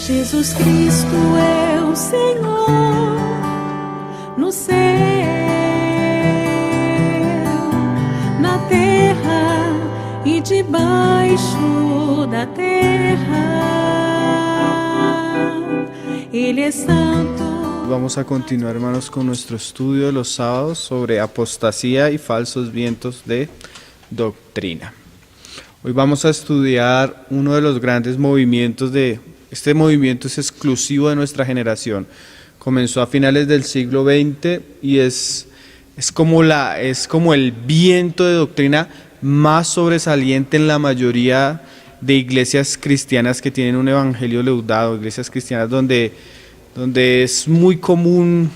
Jesus Cristo é o Senhor no céu, na terra e debaixo da terra. Ele é santo. Vamos a continuar, hermanos, con nuestro estudio de los sábados sobre apostasía y falsos vientos de doctrina. Hoy vamos a estudiar uno de los grandes movimientos este movimiento es exclusivo de nuestra generación. Comenzó a finales del siglo XX y es como el viento de doctrina más sobresaliente en la mayoría de iglesias cristianas que tienen un evangelio leudado, iglesias cristianas donde es muy común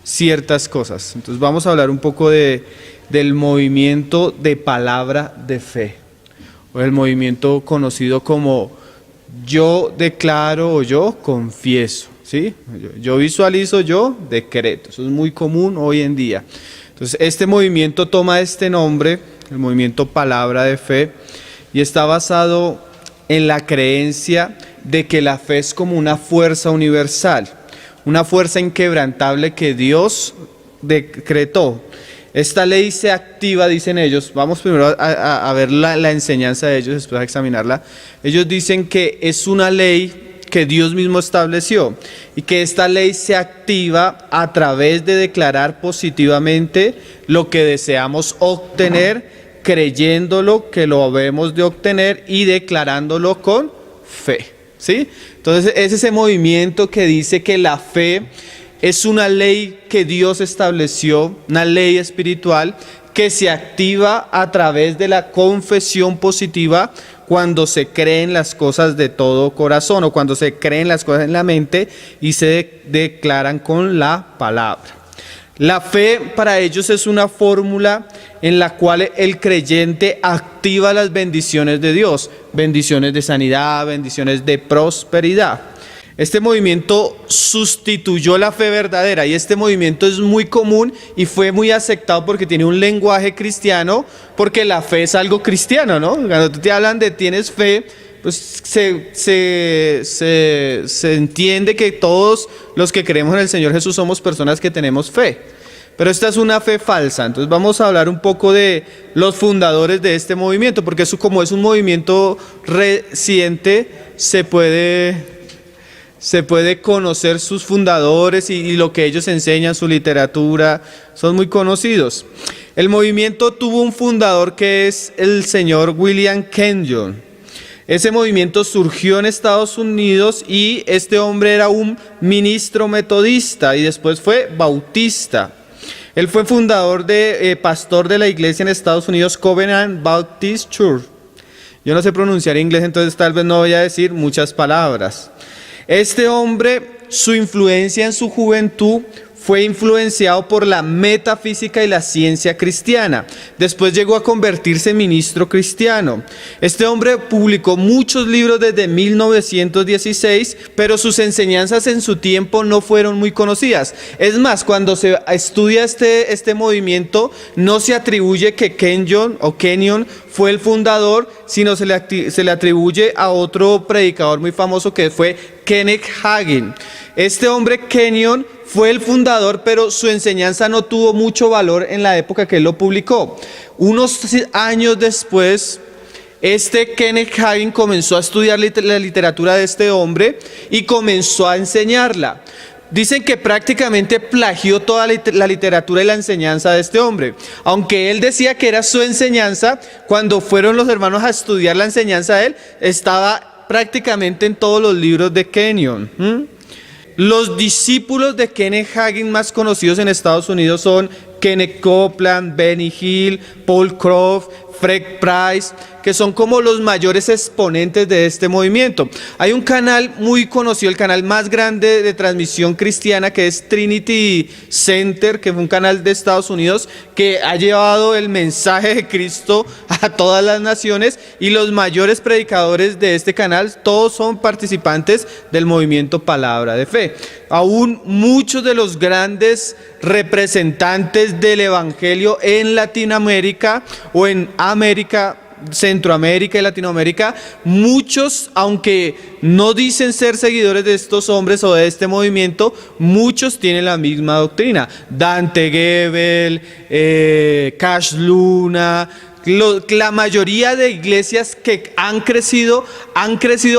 ciertas cosas. Entonces vamos a hablar un poco del movimiento de palabra de fe, o el movimiento conocido como yo declaro o yo confieso, ¿sí? Yo visualizo, yo decreto. Eso es muy común hoy en día. Entonces este movimiento toma este nombre, el movimiento palabra de fe, y está basado en la creencia de que la fe es como una fuerza universal, una fuerza inquebrantable que Dios decretó. Esta ley se activa, dicen ellos. Vamos primero a ver la enseñanza de ellos, después a examinarla. Ellos dicen que es una ley que Dios mismo estableció y que esta ley se activa a través de declarar positivamente lo que deseamos obtener, creyéndolo que lo habemos de obtener y declarándolo con fe, ¿sí? Entonces es ese movimiento que dice que la fe es una ley que Dios estableció, una ley espiritual que se activa a través de la confesión positiva cuando se creen las cosas de todo corazón o cuando se creen las cosas en la mente y se declaran con la palabra. La fe para ellos es una fórmula en la cual el creyente activa las bendiciones de Dios, bendiciones de sanidad, bendiciones de prosperidad. Este movimiento sustituyó la fe verdadera y este movimiento es muy común y fue muy aceptado porque tiene un lenguaje cristiano, porque la fe es algo cristiano, ¿no? Cuando te hablan de tienes fe, pues se entiende que todos los que creemos en el Señor Jesús somos personas que tenemos fe. Pero esta es una fe falsa. Entonces vamos a hablar un poco de los fundadores de este movimiento, porque eso, como es un movimiento reciente, se puede conocer sus fundadores y lo que ellos enseñan, su literatura, son muy conocidos. El movimiento tuvo un fundador que es el señor William Kenyon. Ese movimiento surgió en Estados Unidos y este hombre era un ministro metodista y después fue bautista. Él fue fundador pastor de la iglesia en Estados Unidos, Covenant Baptist Church. Yo no sé pronunciar inglés, entonces tal vez no voy a decir muchas palabras. Este hombre, su influencia en su juventud fue influenciado por la metafísica y la ciencia cristiana. Después llegó a convertirse en ministro cristiano. Este hombre publicó muchos libros desde 1916, pero sus enseñanzas en su tiempo no fueron muy conocidas. Es más, cuando se estudia este movimiento, no se atribuye que Kenyon fue el fundador, sino se le atribuye a otro predicador muy famoso que fue Kenneth Hagin. Este hombre Kenyon fue el fundador, pero su enseñanza no tuvo mucho valor en la época que él lo publicó. Unos años después, Kenneth Hagin comenzó a estudiar la literatura de este hombre y comenzó a enseñarla. Dicen que prácticamente plagió toda la literatura y la enseñanza de este hombre. Aunque él decía que era su enseñanza, cuando fueron los hermanos a estudiar la enseñanza de él, estaba prácticamente en todos los libros de Kenyon. Los discípulos de Kenneth Hagin más conocidos en Estados Unidos son Kenneth Copeland, Benny Hill, Paul Croft, Fred Price, que son como los mayores exponentes de este movimiento. Hay un canal muy conocido, el canal más grande de transmisión cristiana, que es Trinity Center, que fue un canal de Estados Unidos que ha llevado el mensaje de Cristo a todas las naciones, y los mayores predicadores de este canal todos son participantes del movimiento Palabra de Fe. Aún muchos de los grandes representantes del evangelio en Latinoamérica o en América Centroamérica y Latinoamérica, muchos, aunque no dicen ser seguidores de estos hombres o de este movimiento, muchos tienen la misma doctrina. Dante Gebel, Cash Luna, la mayoría de iglesias que han crecido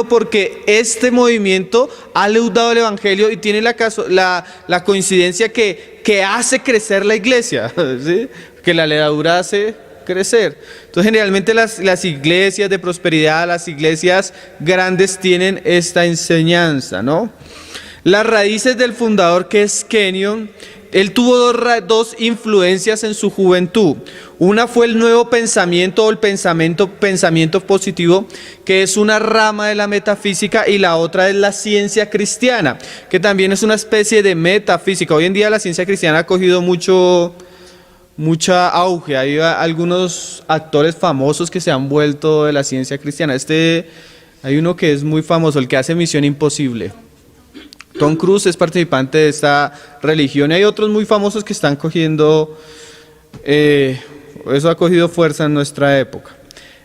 porque este movimiento ha leudado el evangelio y tiene la coincidencia que hace crecer la iglesia, ¿sí? Que la levadura hace crecer. Entonces generalmente las iglesias de prosperidad, las iglesias grandes tienen esta enseñanza, ¿no? Las raíces del fundador, que es Kenyon, él tuvo dos influencias en su juventud. Una fue el nuevo pensamiento o el pensamiento positivo, que es una rama de la metafísica, y la otra es la ciencia cristiana, que también es una especie de metafísica. Hoy en día la ciencia cristiana ha cogido mucha auge. Hay algunos actores famosos que se han vuelto de la ciencia cristiana. Hay uno que es muy famoso, el que hace Misión Imposible. Tom Cruise es participante de esta religión, y hay otros muy famosos que están cogiendo, eso ha cogido fuerza en nuestra época.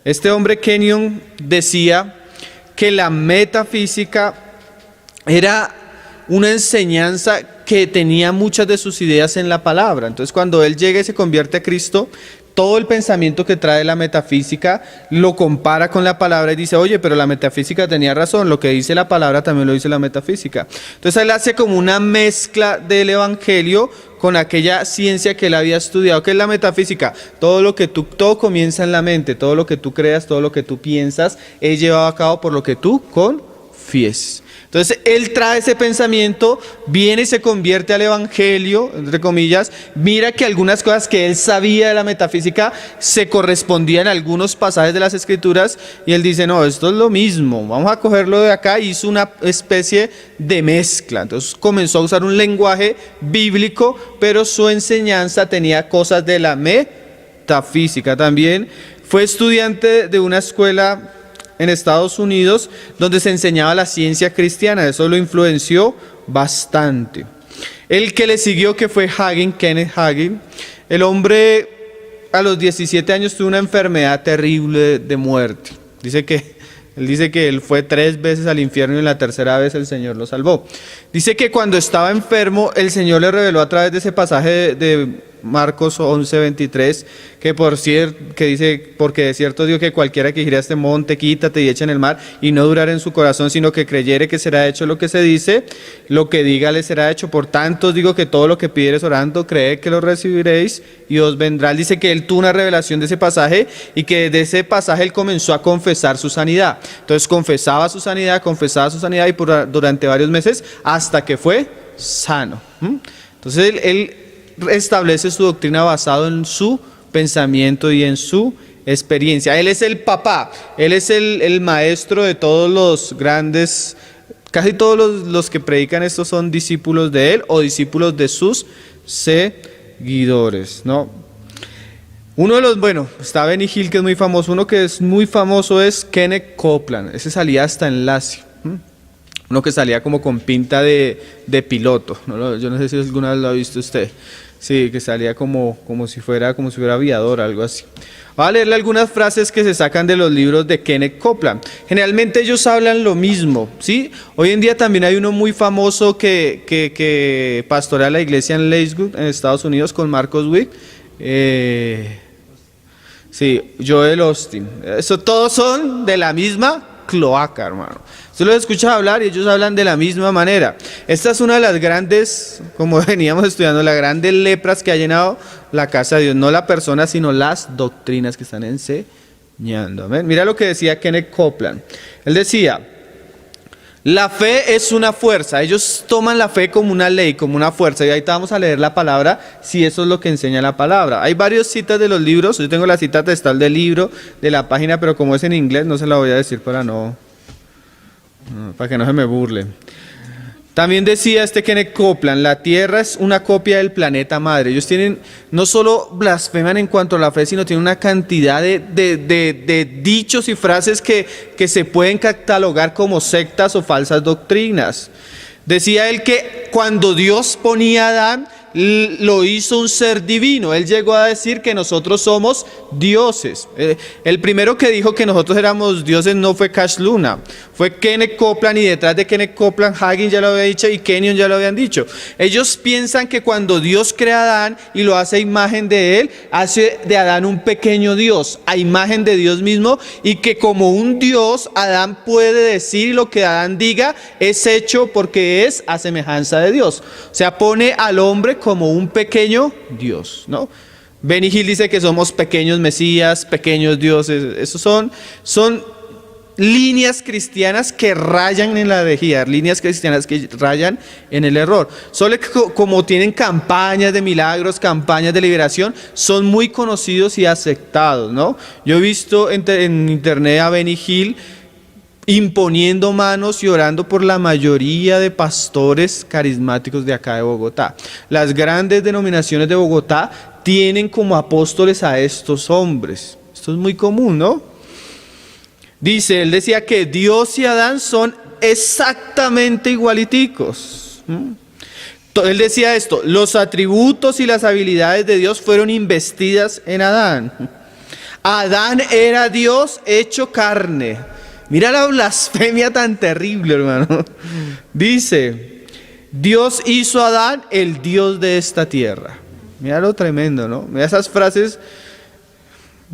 Este hombre Kenyon decía que la metafísica era una enseñanza que tenía muchas de sus ideas en la palabra. Entonces, cuando él llega y se convierte a Cristo, todo el pensamiento que trae la metafísica lo compara con la palabra y dice, oye, pero la metafísica tenía razón, lo que dice la palabra también lo dice la metafísica. Entonces él hace como una mezcla del evangelio con aquella ciencia que él había estudiado. ¿Qué es la metafísica? Todo comienza en la mente, todo lo que tú creas, todo lo que tú piensas, es llevado a cabo por lo que tú confieses. Entonces él trae ese pensamiento, viene y se convierte al evangelio, entre comillas, mira que algunas cosas que él sabía de la metafísica se correspondían a algunos pasajes de las escrituras, y él dice, no, esto es lo mismo, vamos a cogerlo de acá, y hizo una especie de mezcla. Entonces comenzó a usar un lenguaje bíblico, pero su enseñanza tenía cosas de la metafísica. También fue estudiante de una escuela en Estados Unidos, donde se enseñaba la ciencia cristiana. Eso lo influenció bastante. El que le siguió, que fue Kenneth Hagin, el hombre a los 17 años tuvo una enfermedad terrible de muerte. Él dice que él fue 3 veces al infierno y en la tercera vez el Señor lo salvó. Dice que cuando estaba enfermo, el Señor le reveló a través de ese pasaje de Marcos 11:23, que dice, porque de cierto digo que cualquiera que gire a este monte, quítate y echa en el mar, y no durará en su corazón, sino que creyere que será hecho lo que se dice, lo que diga le será hecho. Por tanto os digo que todo lo que pidiereis orando, creed que lo recibiréis y os vendrá. Él dice que él tuvo una revelación de ese pasaje, y que de ese pasaje él comenzó a confesar su sanidad. Entonces confesaba su sanidad y durante varios meses, hasta que fue sano. Entonces él establece su doctrina basado en su pensamiento y en su experiencia. Él es el papá, él es el maestro de todos los grandes, casi todos los que predican esto son discípulos de él o discípulos de sus seguidores, ¿no? Uno de los, está Benny Hill, que es muy famoso. Uno que es muy famoso es Kenneth Copeland. Ese salía hasta en Lassie. Uno que salía como con pinta de piloto. Yo no sé si alguna vez lo ha visto usted. Sí, que salía como si fuera aviador, algo así. Voy a leerle algunas frases que se sacan de los libros de Kenneth Copeland. Generalmente ellos hablan lo mismo, ¿sí? Hoy en día también hay uno muy famoso que pastorea la iglesia en Lakewood, en Estados Unidos, con Marcos Wick. Sí, Joel Austin. Eso todos son de la misma cloaca, hermano. Usted los escucha hablar y ellos hablan de la misma manera. Esta es una de las grandes, como veníamos estudiando, las grandes lepras que ha llenado la casa de Dios. No la persona, sino las doctrinas que están enseñando. Amén. Mira lo que decía Kenneth Copeland. Él decía, la fe es una fuerza. Ellos toman la fe como una ley, como una fuerza. Y ahorita vamos a leer la palabra, si eso es lo que enseña la palabra. Hay varias citas de los libros. Yo tengo la cita textual del libro, de la página, pero como es en inglés, no se la voy a decir para que no se me burle. También decía Kenneth Copeland, la Tierra es una copia del planeta madre. Ellos no solo blasfeman en cuanto a la fe, sino tienen una cantidad de dichos y frases que se pueden catalogar como sectas o falsas doctrinas. Decía él que cuando Dios ponía a Adán, lo hizo un ser divino. Él llegó a decir que nosotros somos dioses. El primero que dijo que nosotros éramos dioses no fue Cash Luna, fue Kenneth Copeland, y detrás de Kenneth Copeland, Hagin ya lo había dicho y Kenyon ya lo habían dicho. Ellos piensan que cuando Dios crea a Adán y lo hace a imagen de él, hace de Adán un pequeño Dios, a imagen de Dios mismo, y que como un Dios, Adán puede decir, y lo que Adán diga es hecho porque es a semejanza de Dios. O sea, pone al hombre como un pequeño Dios, ¿no? Benny Hill dice que somos pequeños mesías, pequeños dioses. Esos son líneas cristianas que rayan en la herejía, líneas cristianas que rayan en el error. Solo que como tienen campañas de milagros, campañas de liberación, son muy conocidos y aceptados, ¿no? Yo he visto en internet a Benny Hill imponiendo manos y orando por la mayoría de pastores carismáticos de acá de Bogotá. Las grandes denominaciones de Bogotá tienen como apóstoles a estos hombres. Esto es muy común, ¿no? Dice, él decía que Dios y Adán son exactamente igualiticos. Él decía esto: los atributos y las habilidades de Dios fueron investidas en Adán. Adán era Dios hecho carne. Mira la blasfemia tan terrible, hermano. Dice, Dios hizo a Adán el Dios de esta tierra. Mira lo tremendo, ¿no? Mira esas frases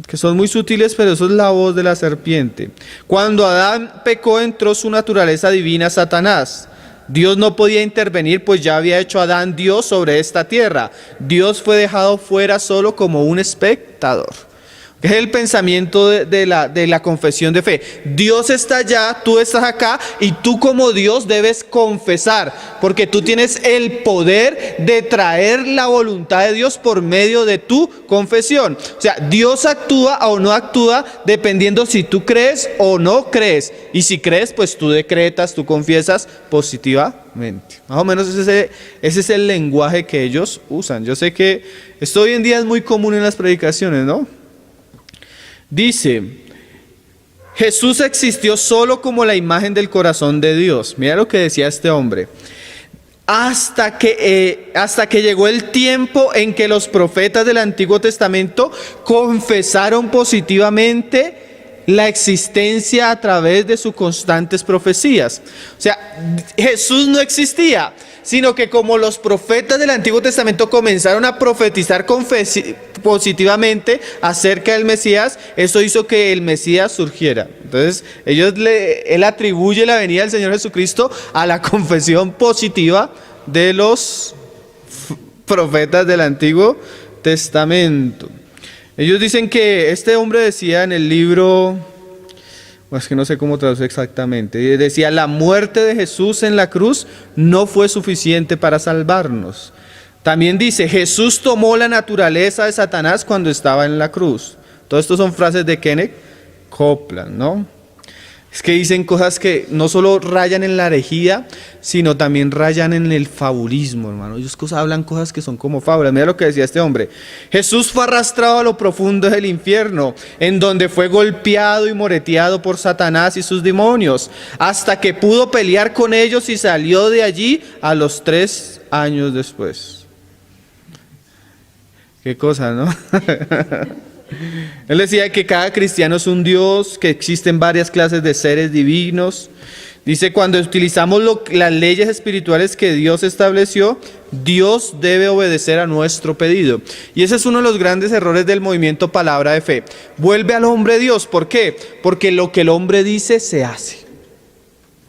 que son muy sutiles, pero eso es la voz de la serpiente. Cuando Adán pecó, entró su naturaleza divina, Satanás. Dios no podía intervenir, pues ya había hecho a Adán Dios sobre esta tierra. Dios fue dejado fuera solo como un espectador. Es el pensamiento de la confesión de fe. Dios está allá, tú estás acá, y tú como Dios debes confesar, porque tú tienes el poder de traer la voluntad de Dios por medio de tu confesión. O sea, Dios actúa o no actúa dependiendo si tú crees o no crees. Y si crees, pues tú decretas, tú confiesas positivamente. Más o menos ese es el lenguaje que ellos usan. Yo sé que esto hoy en día es muy común en las predicaciones, ¿no? Dice, Jesús existió solo como la imagen del corazón de Dios. Mira lo que decía este hombre. Hasta que llegó el tiempo en que los profetas del Antiguo Testamento confesaron positivamente la existencia a través de sus constantes profecías. O sea, Jesús no existía, sino que como los profetas del Antiguo Testamento comenzaron a profetizar positivamente acerca del Mesías, eso hizo que el Mesías surgiera. Entonces, él atribuye la venida del Señor Jesucristo a la confesión positiva de los profetas del Antiguo Testamento. Ellos dicen que este hombre decía en el libro, es que no sé cómo traducir exactamente, decía, la muerte de Jesús en la cruz no fue suficiente para salvarnos. También dice, Jesús tomó la naturaleza de Satanás cuando estaba en la cruz. Todo esto son frases de Kenneth Copeland, ¿no? Es que dicen cosas que no solo rayan en la herejía, sino también rayan en el fabulismo, hermano. Ellos hablan cosas que son como fábulas. Mira lo que decía este hombre. Jesús fue arrastrado a lo profundo del infierno, en donde fue golpeado y moreteado por Satanás y sus demonios, hasta que pudo pelear con ellos y salió de allí a los 3 años después. Qué cosa, ¿no? Él decía que cada cristiano es un Dios, que existen varias clases de seres divinos. Dice, cuando utilizamos las leyes espirituales que Dios estableció, Dios debe obedecer a nuestro pedido. Y ese es uno de los grandes errores del movimiento Palabra de Fe. Vuelve al hombre Dios. ¿Por qué? Porque lo que el hombre dice se hace.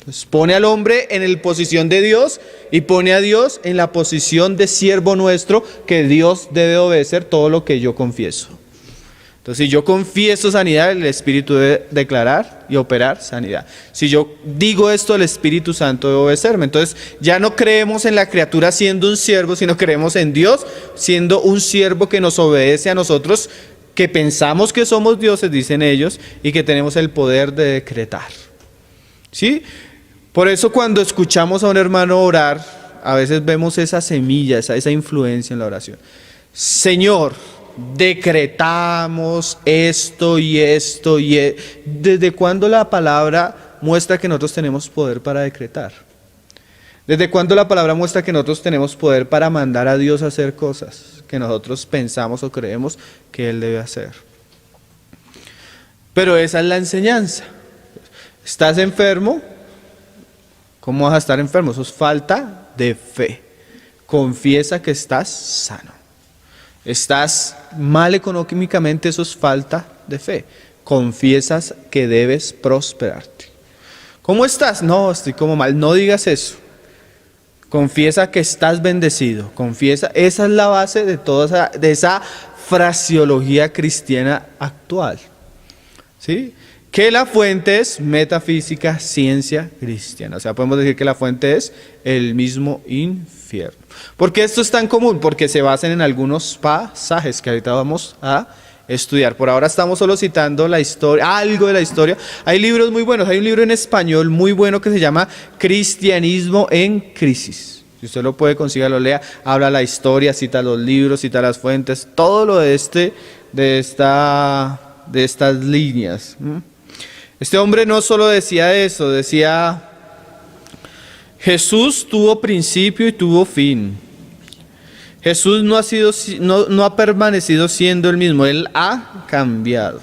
Entonces, pone al hombre en la posición de Dios y pone a Dios en la posición de siervo nuestro, que Dios debe obedecer todo lo que yo confieso. Entonces, si yo confieso sanidad, el Espíritu debe declarar y operar sanidad. Si yo digo esto, el Espíritu Santo debe obedecerme. Entonces, ya no creemos en la criatura siendo un siervo, sino creemos en Dios siendo un siervo que nos obedece a nosotros, que pensamos que somos dioses, dicen ellos, y que tenemos el poder de decretar. ¿Sí? Por eso cuando escuchamos a un hermano orar, a veces vemos esa semilla, esa influencia en la oración. Señor, decretamos esto y esto y ¿Desde cuándo la palabra muestra que nosotros tenemos poder para decretar? ¿Desde cuándo la palabra muestra que nosotros tenemos poder para mandar a Dios a hacer cosas que nosotros pensamos o creemos que Él debe hacer? Pero esa es la enseñanza. ¿Estás enfermo? ¿Cómo vas a estar enfermo? Eso es falta de fe. Confiesa que estás sano. ¿Estás mal económicamente? Eso es falta de fe. Confiesas que debes prosperarte. ¿Cómo estás? No, estoy como mal. No digas eso. Confiesa que estás bendecido. Confiesa. Esa es la base de toda esa fraseología cristiana actual. ¿Sí? Que la fuente es metafísica, ciencia cristiana. O sea, podemos decir que la fuente es el mismo infierno. ¿Por qué esto es tan común? Porque se basan en algunos pasajes que ahorita vamos a estudiar. Por ahora estamos solo citando la historia, algo de la historia. Hay libros muy buenos. Hay un libro en español muy bueno que se llama Cristianismo en Crisis. Si usted lo puede conseguir, lo lea. Habla la historia, cita los libros, cita las fuentes, todo lo de estas líneas. Este hombre no solo decía eso, decía: Jesús tuvo principio y tuvo fin. Jesús no ha permanecido siendo el mismo, Él ha cambiado.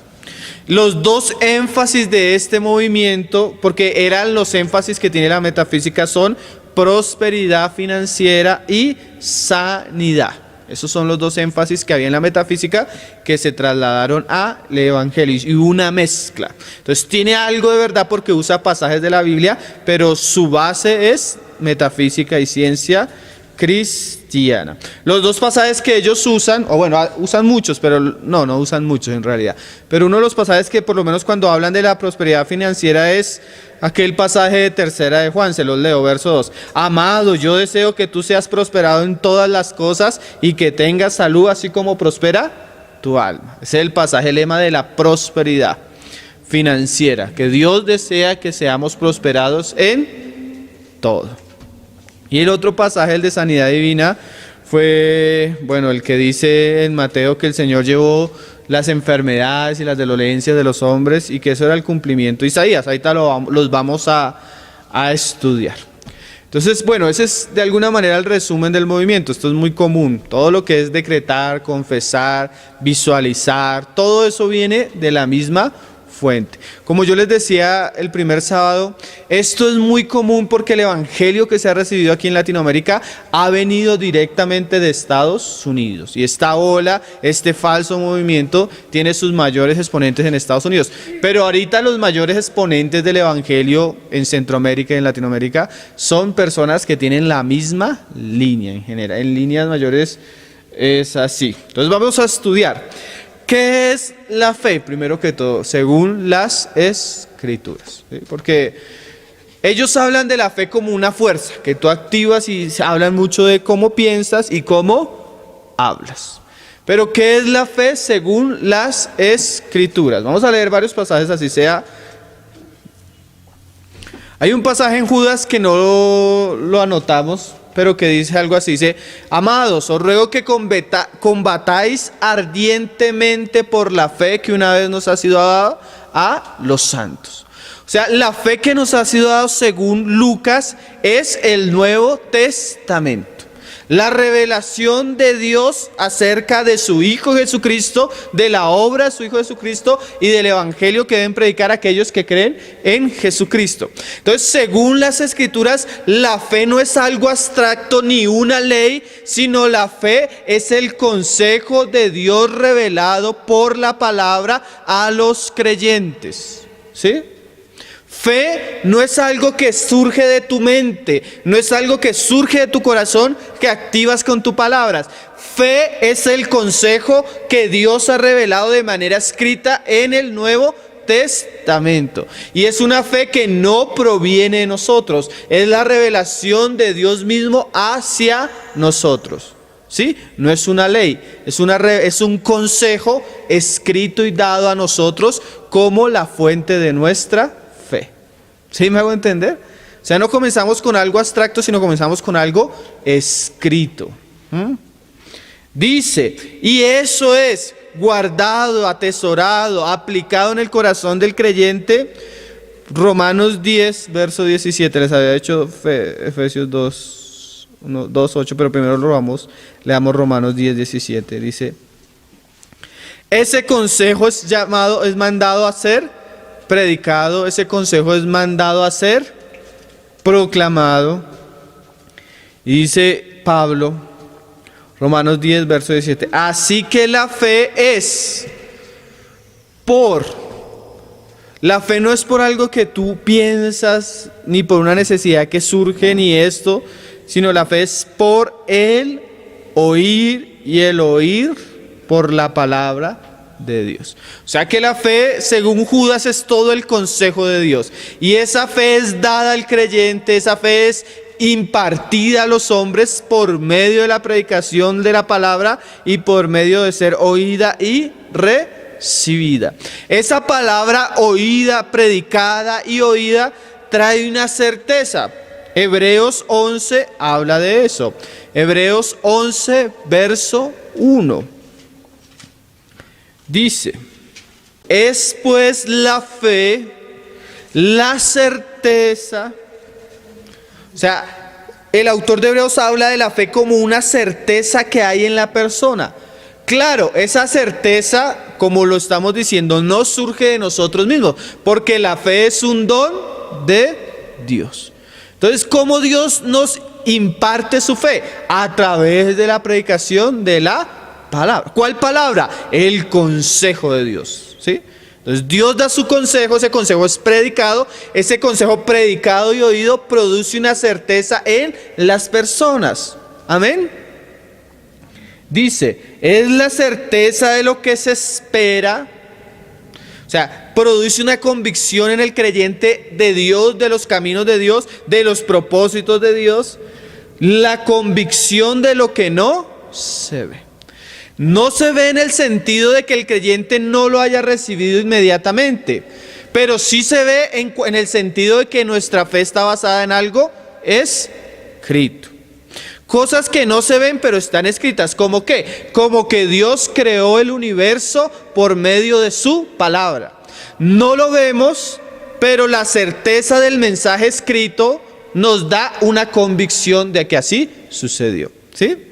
Los dos énfasis de este movimiento, porque eran los énfasis que tiene la metafísica, son prosperidad financiera y sanidad. Esos son los dos énfasis que había en la metafísica que se trasladaron al evangelio, y una mezcla. Entonces tiene algo de verdad porque usa pasajes de la Biblia, pero su base es metafísica y ciencia cristiana. Los dos pasajes que ellos usan, o bueno, usan muchos, pero no usan muchos en realidad. Pero uno de los pasajes que por lo menos cuando hablan de la prosperidad financiera es aquel pasaje de 3 de Juan, se los leo, verso 2. Amado, yo deseo que tú seas prosperado en todas las cosas y que tengas salud así como prospera tu alma. Ese es el pasaje lema de la prosperidad financiera, que Dios desea que seamos prosperados en todo. Y el otro pasaje, el de sanidad divina, fue, bueno, el que dice en Mateo que el Señor llevó las enfermedades y las dolencias de los hombres y que eso era el cumplimiento de Isaías. Ahorita los vamos a estudiar. Entonces, bueno, ese es de alguna manera el resumen del movimiento. Esto es muy común. Todo lo que es decretar, confesar, visualizar, todo eso viene de la misma fuente. Como yo les decía el primer sábado, esto es muy común porque el evangelio que se ha recibido aquí en Latinoamérica ha venido directamente de Estados Unidos, y esta ola, este falso movimiento tiene sus mayores exponentes en Estados Unidos, pero ahorita los mayores exponentes del evangelio en Centroamérica y en Latinoamérica son personas que tienen la misma línea en general. En líneas mayores es así. Entonces vamos a estudiar ¿qué es la fe? Primero que todo, según las Escrituras, ¿sí? Porque ellos hablan de la fe como una fuerza que tú activas, y hablan mucho de cómo piensas y cómo hablas. Pero ¿qué es la fe según las Escrituras? Vamos a leer varios pasajes, así sea. Hay un pasaje en Judas que no lo anotamos, pero que dice algo así, dice: amados, os ruego que combatáis ardientemente por la fe que una vez nos ha sido dada a los santos. O sea, la fe que nos ha sido dada según Lucas es el Nuevo Testamento. La revelación de Dios acerca de su Hijo Jesucristo, de la obra de su Hijo Jesucristo y del Evangelio que deben predicar aquellos que creen en Jesucristo. Entonces, según las Escrituras, la fe no es algo abstracto ni una ley, sino la fe es el consejo de Dios revelado por la palabra a los creyentes. ¿Sí? Fe no es algo que surge de tu mente, no es algo que surge de tu corazón que activas con tus palabras. Fe es el consejo que Dios ha revelado de manera escrita en el Nuevo Testamento. Y es una fe que no proviene de nosotros, es la revelación de Dios mismo hacia nosotros. ¿Sí? No es una ley, es un consejo escrito y dado a nosotros como la fuente de nuestra fe. ¿Sí me hago entender? O sea, no comenzamos con algo abstracto, sino comenzamos con algo escrito. Dice, y eso es guardado, atesorado, aplicado en el corazón del creyente Romanos 10, verso 17. Les había hecho Efesios 2, 2, 8, pero primero leamos Romanos 10, 17. Dice: ese consejo es mandado a ser predicado, ese consejo es mandado a ser proclamado. Y dice Pablo, Romanos 10, verso 17: así que la fe es la fe no es por algo que tú piensas, ni por una necesidad que surge, ni esto, sino la fe es por el oír, y el oír por la palabra de Dios. O sea que la fe, según Judas, es todo el consejo de Dios. Y esa fe es dada al creyente, esa fe es impartida a los hombres por medio de la predicación de la palabra y por medio de ser oída y recibida. Esa palabra oída, predicada y oída trae una certeza. Hebreos 11 habla de eso. Hebreos 11, verso 1. Dice: es pues la fe, la certeza. O sea, el autor de Hebreos habla de la fe como una certeza que hay en la persona. Claro, esa certeza, como lo estamos diciendo, no surge de nosotros mismos, porque la fe es un don de Dios. Entonces, ¿cómo Dios nos imparte su fe? A través de la predicación de la palabra. ¿Cuál palabra? El consejo de Dios, ¿sí? Entonces Dios da su consejo, ese consejo es predicado, ese consejo predicado y oído produce una certeza en las personas. Amén. Dice, es la certeza de lo que se espera. O sea, produce una convicción en el creyente de Dios, de los caminos de Dios, de los propósitos de Dios. La convicción de lo que no se ve. No se ve en el sentido de que el creyente no lo haya recibido inmediatamente, pero sí se ve en el sentido de que nuestra fe está basada en algo escrito. Cosas que no se ven pero están escritas. ¿Cómo qué? Como que Dios creó el universo por medio de su palabra. No lo vemos, pero la certeza del mensaje escrito nos da una convicción de que así sucedió. ¿Sí?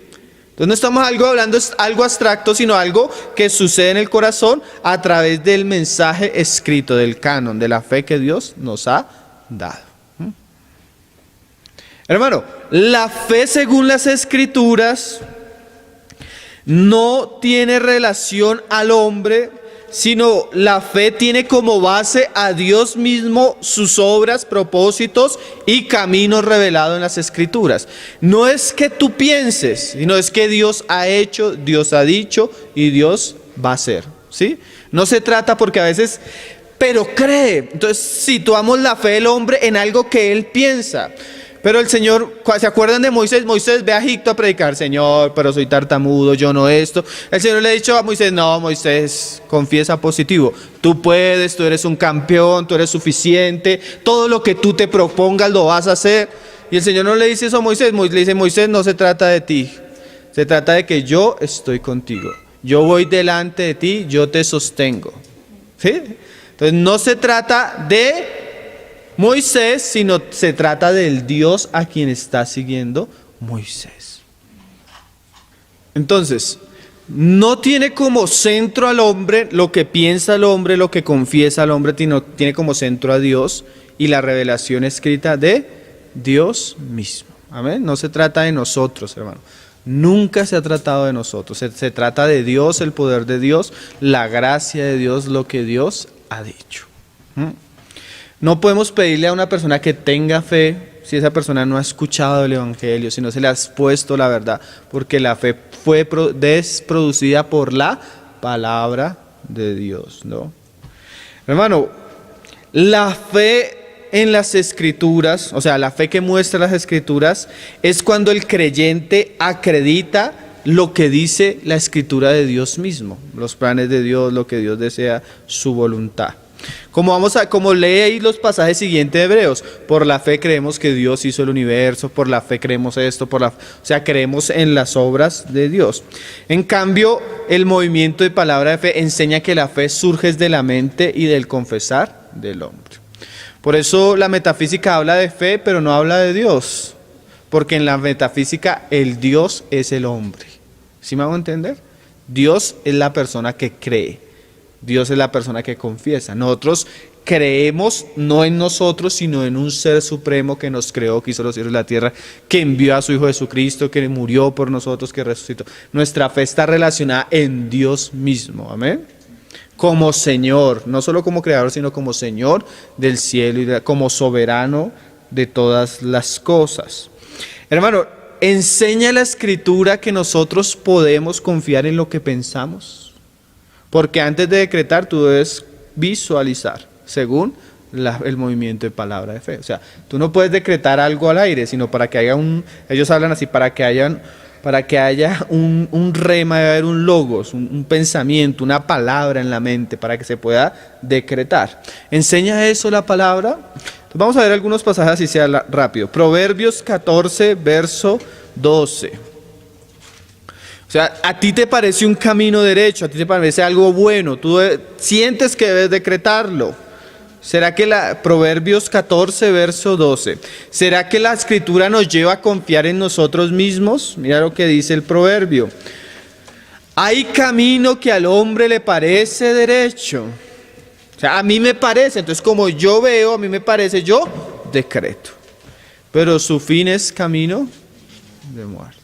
Entonces no estamos hablando algo abstracto, sino algo que sucede en el corazón a través del mensaje escrito, del canon, de la fe que Dios nos ha dado. Hermano, la fe según las Escrituras no tiene relación al hombre, sino la fe tiene como base a Dios mismo, sus obras, propósitos y caminos revelados en las Escrituras. No es que tú pienses, sino es que Dios ha hecho, Dios ha dicho y Dios va a hacer, ¿sí? No se trata porque a veces, pero cree. Entonces situamos la fe del hombre en algo que él piensa. Pero el Señor, ¿se acuerdan de Moisés? Moisés ve a Egipto a predicar: Señor, pero soy tartamudo, yo no esto. El Señor le ha dicho a Moisés: no, Moisés, confiesa positivo. Tú puedes, tú eres un campeón, tú eres suficiente. Todo lo que tú te propongas lo vas a hacer. Y el Señor no le dice eso a Moisés. Le dice: Moisés, no se trata de ti. Se trata de que yo estoy contigo. Yo voy delante de ti, yo te sostengo. ¿Sí? Entonces no se trata de Moisés, sino se trata del Dios a quien está siguiendo Moisés. Entonces, no tiene como centro al hombre lo que piensa el hombre, lo que confiesa el hombre, sino tiene como centro a Dios y la revelación escrita de Dios mismo. Amén. No se trata de nosotros, hermano. Nunca se ha tratado de nosotros. Se trata de Dios, el poder de Dios, la gracia de Dios, lo que Dios ha dicho. No podemos pedirle a una persona que tenga fe si esa persona no ha escuchado el Evangelio, si no se le ha expuesto la verdad, porque la fe fue producida por la palabra de Dios, ¿no? Hermano, la fe en las Escrituras, o sea, la fe que muestra las Escrituras, es cuando el creyente acredita lo que dice la Escritura de Dios mismo, los planes de Dios, lo que Dios desea, su voluntad. Como lee ahí los pasajes siguientes de Hebreos: por la fe creemos que Dios hizo el universo, por la fe creemos esto, o sea, creemos en las obras de Dios. En cambio, el movimiento de palabra de fe enseña que la fe surge de la mente y del confesar del hombre. Por eso la metafísica habla de fe, pero no habla de Dios. Porque en la metafísica el Dios es el hombre. ¿Sí me hago entender? Dios es la persona que cree. Dios es la persona que confiesa. Nosotros creemos no en nosotros, sino en un ser supremo que nos creó, que hizo los cielos y la tierra, que envió a su Hijo Jesucristo, que murió por nosotros, que resucitó. Nuestra fe está relacionada en Dios mismo. Amén. Como Señor, no solo como creador, sino como Señor del cielo y como soberano de todas las cosas. Hermano, ¿enseña la Escritura que nosotros podemos confiar en lo que pensamos? Porque antes de decretar tú debes visualizar, según el movimiento de palabra de fe. O sea, tú no puedes decretar algo al aire, sino para que haya ellos hablan así, para que haya un rema, debe haber un logos, un pensamiento, una palabra en la mente, para que se pueda decretar. ¿Enseña eso la palabra? Entonces vamos a ver algunos pasajes así sea rápido. Proverbios 14, verso 12. O sea, a ti te parece un camino derecho, a ti te parece algo bueno, tú sientes que debes decretarlo. ¿Será que Proverbios 14, verso 12, ¿será que la Escritura nos lleva a confiar en nosotros mismos? Mira lo que dice el proverbio. Hay camino que al hombre le parece derecho. O sea, a mí me parece, entonces como yo veo, a mí me parece, yo decreto. Pero su fin es camino de muerte.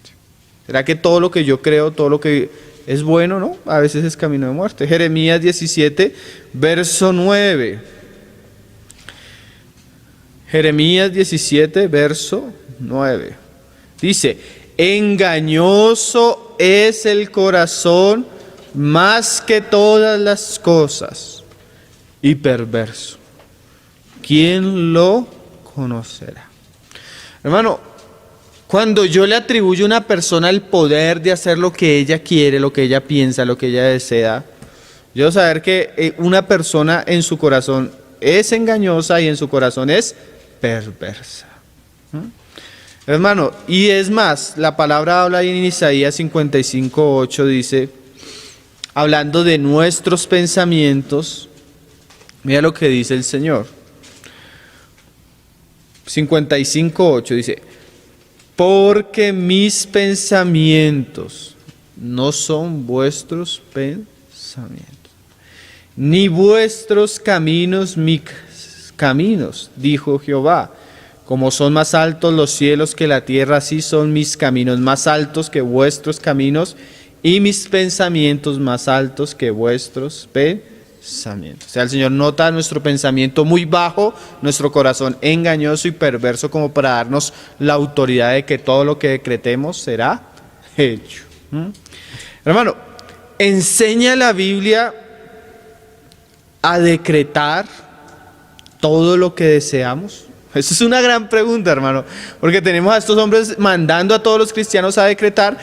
¿Será que todo lo que yo creo, todo lo que es bueno, no? A veces es camino de muerte. Jeremías 17, verso 9. Jeremías 17, verso 9. Dice, engañoso es el corazón más que todas las cosas y perverso. ¿Quién lo conocerá? Hermano, cuando yo le atribuyo a una persona el poder de hacer lo que ella quiere, lo que ella piensa, lo que ella desea, yo debo saber que una persona en su corazón es engañosa y en su corazón es perversa. Hermano, y es más, la palabra habla ahí en Isaías 55:8, dice, hablando de nuestros pensamientos, mira lo que dice el Señor. 55:8 dice, porque mis pensamientos no son vuestros pensamientos, ni vuestros caminos mis caminos, dijo Jehová. Como son más altos los cielos que la tierra, así son mis caminos más altos que vuestros caminos, y mis pensamientos más altos que vuestros pensamientos. O sea, el Señor nota nuestro pensamiento muy bajo, nuestro corazón engañoso y perverso, como para darnos la autoridad de que todo lo que decretemos será hecho. Hermano, ¿enseña la Biblia a decretar todo lo que deseamos? Esa es una gran pregunta, hermano, porque tenemos a estos hombres mandando a todos los cristianos a decretar,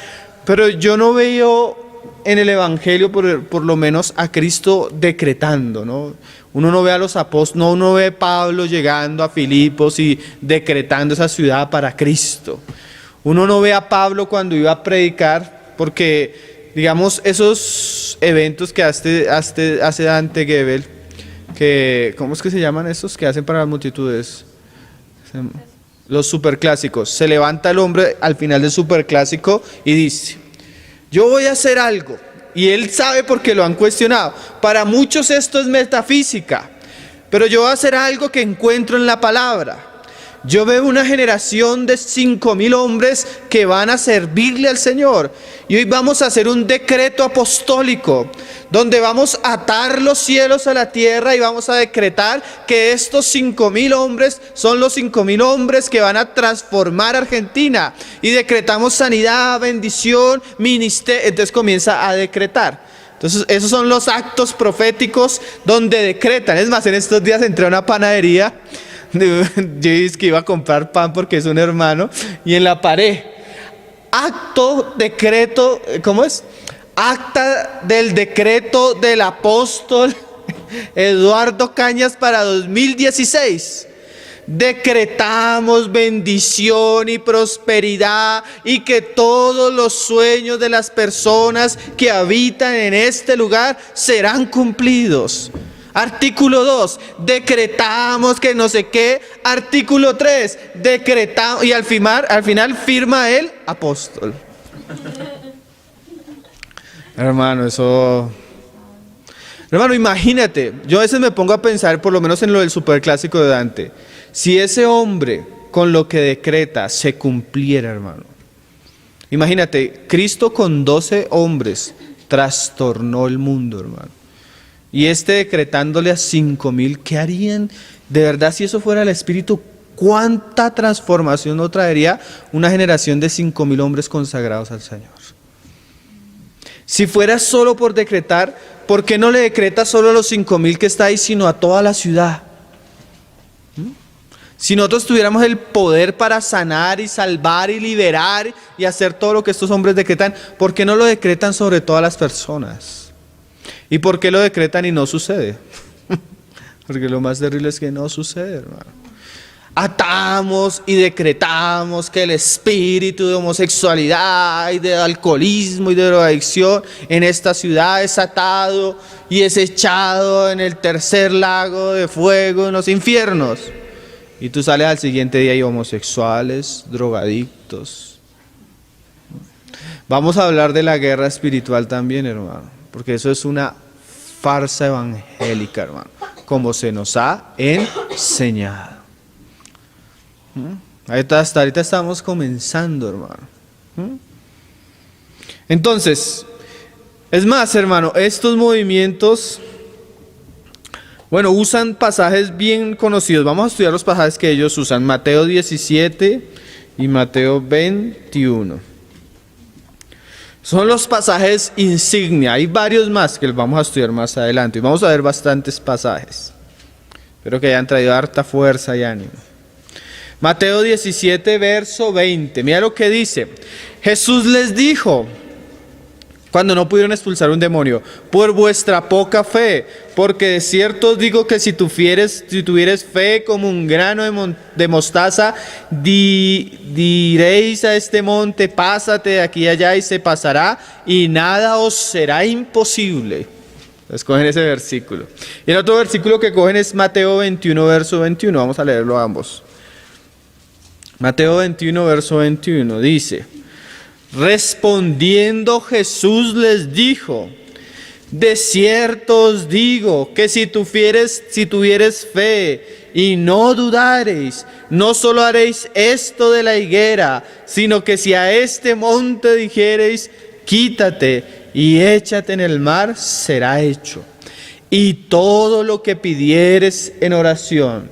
pero yo no veo en el Evangelio, por lo menos, a Cristo decretando, ¿no? Uno no ve a los apóstoles, no, uno ve a Pablo llegando a Filipos y decretando esa ciudad para Cristo. Uno no ve a Pablo cuando iba a predicar, porque, digamos, esos eventos que hace Dante Gebel, que, ¿cómo es que se llaman esos que hacen para las multitudes? Los superclásicos. Se levanta el hombre al final del superclásico y dice, yo voy a hacer algo, y él sabe porque lo han cuestionado. Para muchos esto es metafísica, pero yo voy a hacer algo que encuentro en la palabra. Yo veo una generación de 5,000 hombres que van a servirle al Señor. Y hoy vamos a hacer un decreto apostólico, donde vamos a atar los cielos a la tierra y vamos a decretar que estos 5,000 hombres son los 5,000 hombres que van a transformar Argentina. Y decretamos sanidad, bendición, ministerio. Entonces comienza a decretar. Entonces esos son los actos proféticos donde decretan. Es más, en estos días entré a una panadería. Yo dije que iba a comprar pan porque es un hermano, y en la pared, acto, decreto, ¿cómo es? Acta del decreto del apóstol Eduardo Cañas para 2016. Decretamos bendición y prosperidad y que todos los sueños de las personas que habitan en este lugar serán cumplidos. Artículo 2, decretamos que no sé qué. Artículo 3, decretamos. Y al final firma el apóstol. Hermano, Hermano, imagínate, yo a veces me pongo a pensar, por lo menos en lo del superclásico de Dante, si ese hombre con lo que decreta se cumpliera, hermano. Imagínate, Cristo con 12 hombres trastornó el mundo, hermano. Y decretándole a 5,000, ¿qué harían? De verdad, si eso fuera el Espíritu, ¿cuánta transformación no traería una generación de 5,000 hombres consagrados al Señor? Si fuera solo por decretar, ¿por qué no le decreta solo a los 5,000 que está ahí, sino a toda la ciudad? Si nosotros tuviéramos el poder para sanar y salvar y liberar y hacer todo lo que estos hombres decretan, ¿por qué no lo decretan sobre todas las personas? ¿Y por qué lo decretan y no sucede? Porque lo más terrible es que no sucede, hermano. Atamos y decretamos que el espíritu de homosexualidad y de alcoholismo y de drogadicción en esta ciudad es atado y es echado en el tercer lago de fuego en los infiernos. Y tú sales al siguiente día y homosexuales, drogadictos. Vamos a hablar de la guerra espiritual también, hermano, porque eso es una farsa evangélica, hermano, como se nos ha enseñado. Hasta ahorita estamos comenzando, hermano. Entonces, es más, hermano, estos movimientos, bueno, usan pasajes bien conocidos. Vamos a estudiar los pasajes que ellos usan. Mateo 17 y Mateo 21. Son los pasajes insignia. Hay varios más que vamos a estudiar más adelante. Y vamos a ver bastantes pasajes. Espero que hayan traído harta fuerza y ánimo. Mateo 17, verso 20. Mira lo que dice. Jesús les dijo, cuando no pudieron expulsar un demonio, por vuestra poca fe, porque de cierto os digo que si tuvieres fe como un grano de mostaza, diréis a este monte, pásate de aquí a allá y se pasará, y nada os será imposible. Entonces cogen ese versículo. Y el otro versículo que cogen es Mateo 21, verso 21. Vamos a leerlo ambos. Mateo 21, verso 21, dice: respondiendo Jesús les dijo, de cierto os digo que si tuvieres fe y no dudareis, no solo haréis esto de la higuera, sino que si a este monte dijereis, quítate y échate en el mar, será hecho. Y todo lo que pidieres en oración,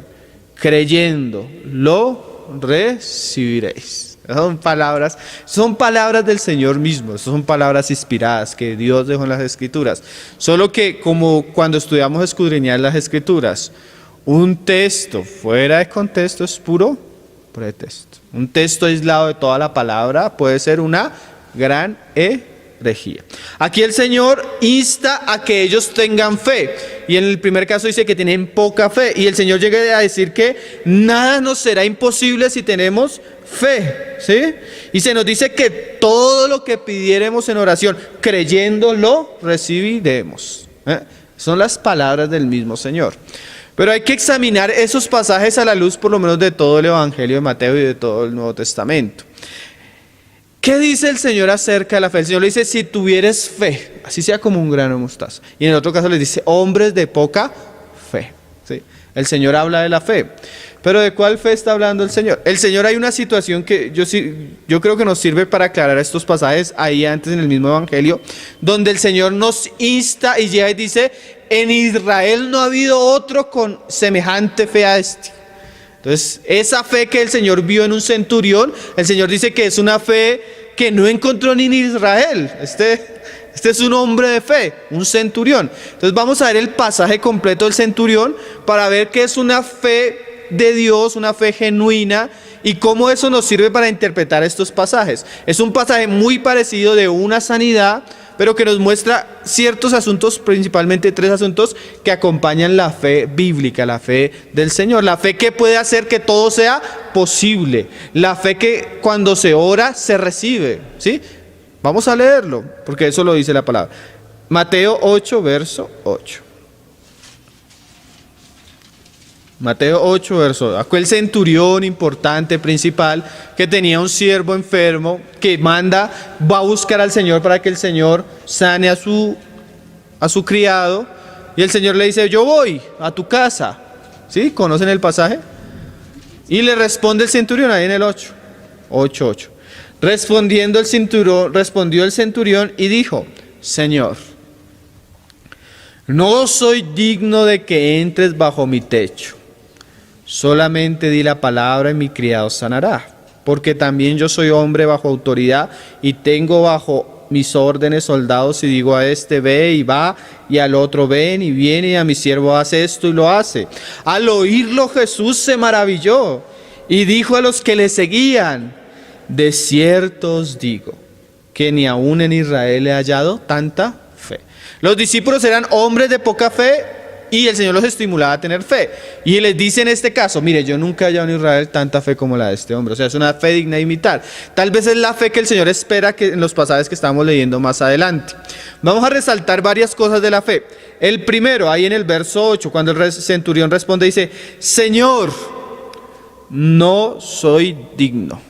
creyendo, lo recibiréis. Son palabras del Señor mismo, son palabras inspiradas que Dios dejó en las Escrituras. Solo que como cuando estudiamos escudriñar las Escrituras, un texto fuera de contexto es puro pretexto. Un texto aislado de toda la palabra puede ser una gran herejía. Aquí el Señor insta a que ellos tengan fe. Y en el primer caso dice que tienen poca fe. Y el Señor llega a decir que nada nos será imposible si tenemos fe, ¿sí? Y se nos dice que todo lo que pidiéremos en oración, creyendo, lo recibiremos. Son las palabras del mismo Señor. Pero hay que examinar esos pasajes a la luz por lo menos de todo el Evangelio de Mateo y de todo el Nuevo Testamento. ¿Qué dice el Señor acerca de la fe? El Señor le dice, si tuvieres fe, así sea como un grano de mostaza. Y en el otro caso les dice, hombres de poca fe. ¿Sí? El Señor habla de la fe. Pero ¿de cuál fe está hablando el Señor? El Señor, hay una situación que yo creo que nos sirve para aclarar estos pasajes ahí antes en el mismo Evangelio, donde el Señor nos insta y llega y dice, en Israel no ha habido otro con semejante fe a este. Entonces, esa fe que el Señor vio en un centurión, el Señor dice que es una fe que no encontró ni en Israel. Este es un hombre de fe, un centurión. Entonces vamos a ver el pasaje completo del centurión para ver qué es una fe de Dios, una fe genuina, y cómo eso nos sirve para interpretar estos pasajes. Es un pasaje muy parecido de una sanidad, pero que nos muestra ciertos asuntos, principalmente 3 asuntos que acompañan la fe bíblica, la fe del Señor, la fe que puede hacer que todo sea posible, la fe que cuando se ora se recibe, ¿sí? Vamos a leerlo, porque eso lo dice la palabra. Mateo 8, verso 8. Mateo 8, verso. Aquel centurión importante, principal, que tenía un siervo enfermo, que va a buscar al Señor para que el Señor sane a su criado. Y el Señor le dice, yo voy a tu casa. ¿Sí? ¿Conocen el pasaje? Y le responde el centurión ahí en el 8:8. Respondió el centurión y dijo, Señor, no soy digno de que entres bajo mi techo. Solamente di la palabra y mi criado sanará. Porque también yo soy hombre bajo autoridad y tengo bajo mis órdenes soldados y digo a este ve y va y al otro ven y viene y a mi siervo hace esto y lo hace. Al oírlo Jesús se maravilló y dijo a los que le seguían, de cierto os digo que ni aún en Israel he hallado tanta fe. Los discípulos eran hombres de poca fe y el Señor los estimulaba a tener fe. Y les dice en este caso, mire, yo nunca he hallado en Israel tanta fe como la de este hombre. O sea, es una fe digna de imitar. Tal vez es la fe que el Señor espera que en los pasajes que estamos leyendo más adelante. Vamos a resaltar varias cosas de la fe. El primero, ahí en el verso 8, cuando el centurión responde, dice, Señor, no soy digno.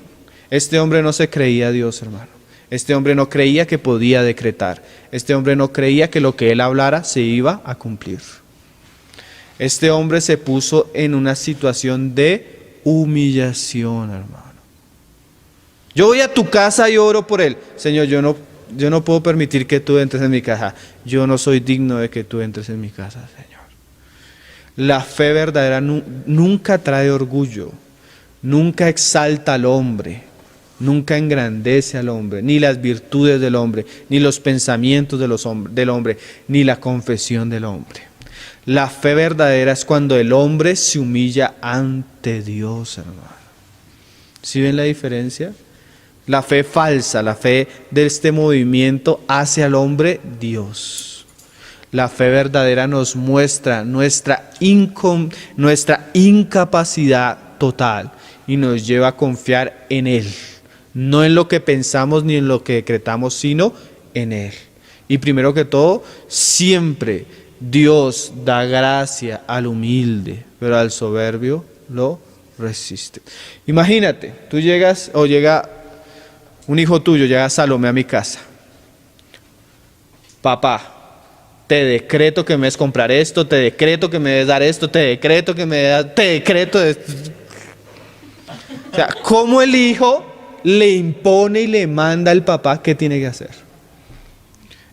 Este hombre no se creía a Dios, hermano. Este hombre no creía que podía decretar. Este hombre no creía que lo que él hablara se iba a cumplir. Este hombre se puso en una situación de humillación, hermano. Yo voy a tu casa y oro por él. Señor, yo no puedo permitir que tú entres en mi casa. Yo no soy digno de que tú entres en mi casa, Señor. La fe verdadera nunca trae orgullo, nunca exalta al hombre, nunca engrandece al hombre, ni las virtudes del hombre, ni los pensamientos del hombre, ni la confesión del hombre. La fe verdadera es cuando el hombre se humilla ante Dios, hermano. ¿Sí ven la diferencia? La fe falsa, la fe de este movimiento hace al hombre Dios. La fe verdadera nos muestra nuestra incapacidad total y nos lleva a confiar en Él. No en lo que pensamos ni en lo que decretamos, sino en Él. Y primero que todo, siempre Dios da gracia al humilde, pero al soberbio lo resiste. Imagínate, tú llegas o llega un hijo tuyo, llega Salomé a mi casa. Papá, te decreto que me des comprar esto, te decreto que me des dar esto, te decreto que me des, te decreto esto. O sea, ¿cómo el hijo le impone y le manda al papá qué tiene que hacer?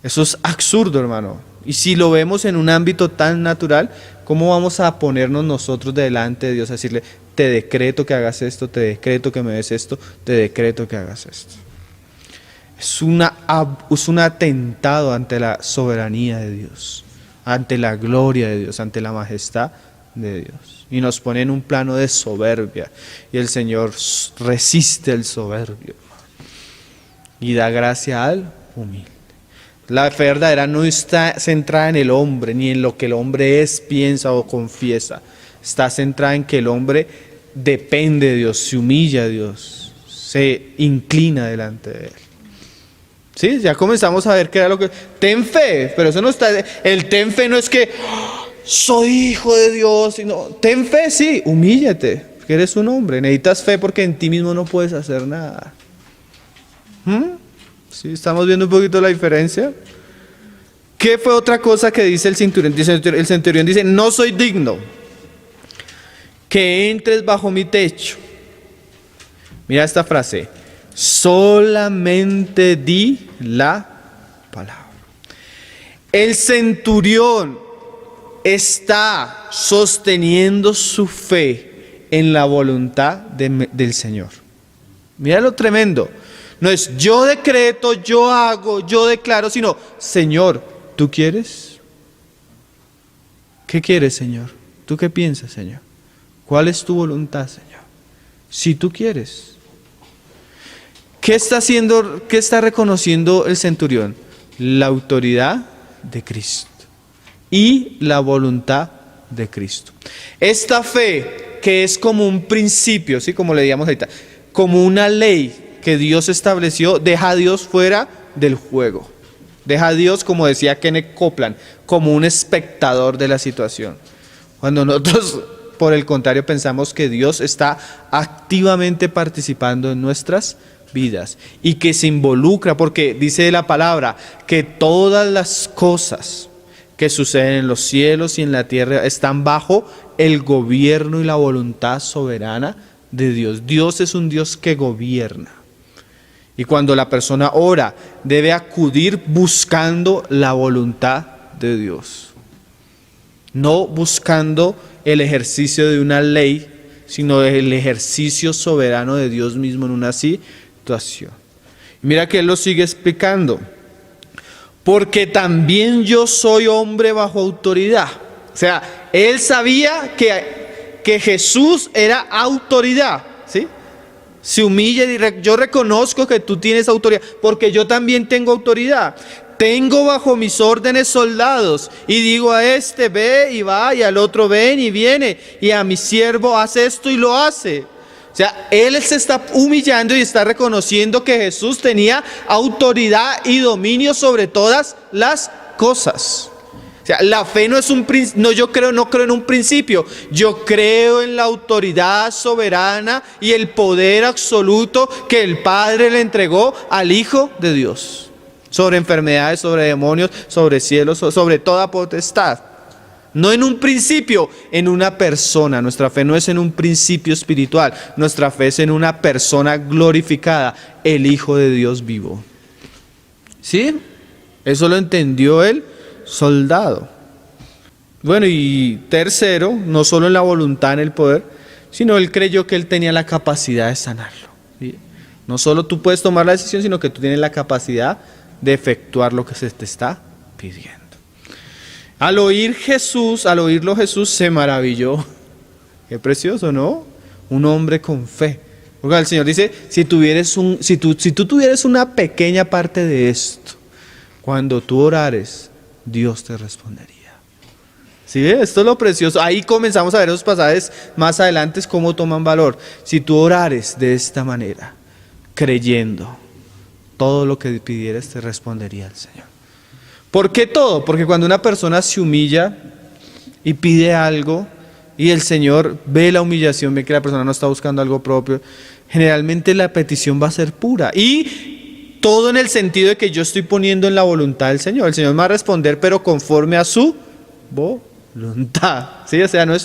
Eso es absurdo, hermano. Y si lo vemos en un ámbito tan natural, ¿cómo vamos a ponernos nosotros delante de Dios a decirle, te decreto que hagas esto, te decreto que me des esto, te decreto que hagas esto? Es un atentado ante la soberanía de Dios, ante la gloria de Dios, ante la majestad de Dios. Y nos pone en un plano de soberbia. Y el Señor resiste al soberbio y da gracia al humilde. La fe verdadera no está centrada en el hombre, ni en lo que el hombre es, piensa o confiesa. Está centrada en que el hombre depende de Dios, se humilla a Dios, se inclina delante de Él. ¿Sí? Ya comenzamos a ver qué era lo que... Ten fe, pero eso no está... El ten fe no es que soy hijo de Dios, sino ten fe, sí, humíllate, porque eres un hombre. Necesitas fe porque en ti mismo no puedes hacer nada. ¿Sí? ¿Estamos viendo un poquito la diferencia? ¿Qué fue otra cosa que dice el centurión? El centurión dice, no soy digno que entres bajo mi techo. Mira esta frase, solamente di la palabra. El centurión está sosteniendo su fe en la voluntad del Señor. Mira lo tremendo. No es yo decreto, yo hago, yo declaro, sino, Señor, ¿tú quieres? ¿Qué quieres, Señor? ¿Tú qué piensas, Señor? ¿Cuál es tu voluntad, Señor? Si tú quieres. ¿Qué está haciendo, qué está reconociendo el centurión? La autoridad de Cristo y la voluntad de Cristo. Esta fe que es como un principio, ¿sí? Como le digamos ahorita, como una ley que Dios estableció, deja a Dios fuera del juego. Deja a Dios, como decía Kenneth Copeland, como un espectador de la situación. Cuando nosotros por el contrario, pensamos que Dios está activamente participando en nuestras vidas y que se involucra, porque dice la palabra que todas las cosas que suceden en los cielos y en la tierra están bajo el gobierno y la voluntad soberana de Dios. Dios es un Dios que gobierna. Y cuando la persona ora, debe acudir buscando la voluntad de Dios. No buscando el ejercicio de una ley, sino el ejercicio soberano de Dios mismo en una situación. Mira que él lo sigue explicando. Porque también yo soy hombre bajo autoridad. O sea, él sabía que Jesús era autoridad, ¿sí? Se humilla y dice, yo reconozco que tú tienes autoridad, porque yo también tengo autoridad. Tengo bajo mis órdenes soldados, y digo a este ve y va, y al otro ven y viene, y a mi siervo hace esto y lo hace. O sea, él se está humillando y está reconociendo que Jesús tenía autoridad y dominio sobre todas las cosas. O sea, la fe no es un no creo en un principio. Yo creo en la autoridad soberana y el poder absoluto que el Padre le entregó al Hijo de Dios. Sobre enfermedades, sobre demonios, sobre cielos, sobre toda potestad. No en un principio, en una persona. Nuestra fe no es en un principio espiritual. Nuestra fe es en una persona glorificada, el Hijo de Dios vivo. ¿Sí? Eso lo entendió el soldado. Bueno, y tercero, no solo en la voluntad, en el poder, sino él creyó que él tenía la capacidad de sanarlo. ¿Sí? No solo tú puedes tomar la decisión, sino que tú tienes la capacidad de efectuar lo que se te está pidiendo. Al oírlo Jesús se maravilló. Qué precioso, ¿no? Un hombre con fe. Porque el Señor dice, si tú tuvieras una pequeña parte de esto, cuando tú orares, Dios te respondería. ¿Sí? Esto es lo precioso. Ahí comenzamos a ver esos pasajes más adelante, cómo toman valor. Si tú orares de esta manera, creyendo, todo lo que pidieras te respondería el Señor. ¿Por qué todo? Porque cuando una persona se humilla y pide algo y el Señor ve la humillación, ve que la persona no está buscando algo propio, generalmente la petición va a ser pura. Y todo en el sentido de que yo estoy poniendo en la voluntad del Señor. El Señor me va a responder, pero conforme a su voluntad. ¿Sí? O sea, no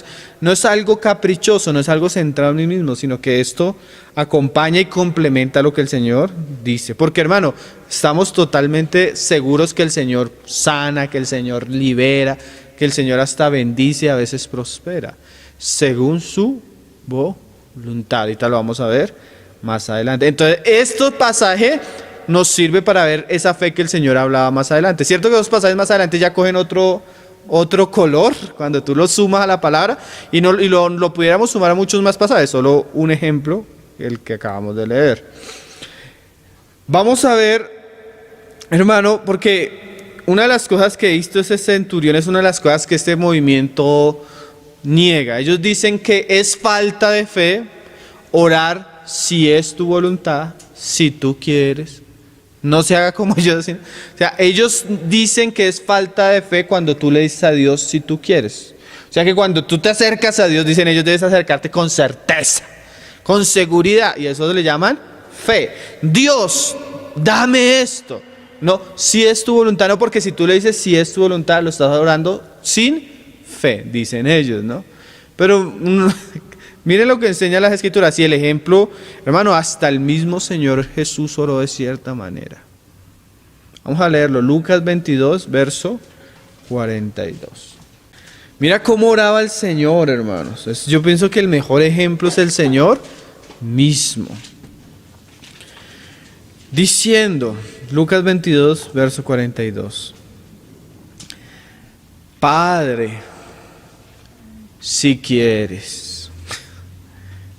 es algo caprichoso, no es algo centrado en mí mismo, sino que esto acompaña y complementa lo que el Señor dice. Porque, hermano, estamos totalmente seguros que el Señor sana, que el Señor libera, que el Señor hasta bendice y a veces prospera, según su voluntad. Ahorita lo vamos a ver más adelante. Entonces, este pasaje nos sirve para ver esa fe que el Señor hablaba más adelante. Cierto que los pasajes más adelante ya cogen otro color, cuando tú lo sumas a la palabra, y lo pudiéramos sumar a muchos más pasajes, solo un ejemplo, el que acabamos de leer. Vamos a ver, hermano, porque una de las cosas que hizo ese centurión es una de las cosas que este movimiento niega. Ellos dicen que es falta de fe orar si es tu voluntad, si tú quieres. No se haga como ellos dicen. O sea, ellos dicen que es falta de fe cuando tú le dices a Dios si tú quieres. O sea que cuando tú te acercas a Dios, dicen ellos, debes acercarte con certeza, con seguridad. Y eso le llaman fe. Dios, dame esto. No, si es tu voluntad, no, porque si tú le dices si es tu voluntad, lo estás orando sin fe, dicen ellos, ¿no? Pero miren lo que enseña las Escrituras. Y el ejemplo, hermano, hasta el mismo Señor Jesús oró de cierta manera. Vamos a leerlo. Lucas 22, verso 42. Mira cómo oraba el Señor, hermanos. Yo pienso que el mejor ejemplo es el Señor mismo. Diciendo, Lucas 22, verso 42. Padre, si quieres.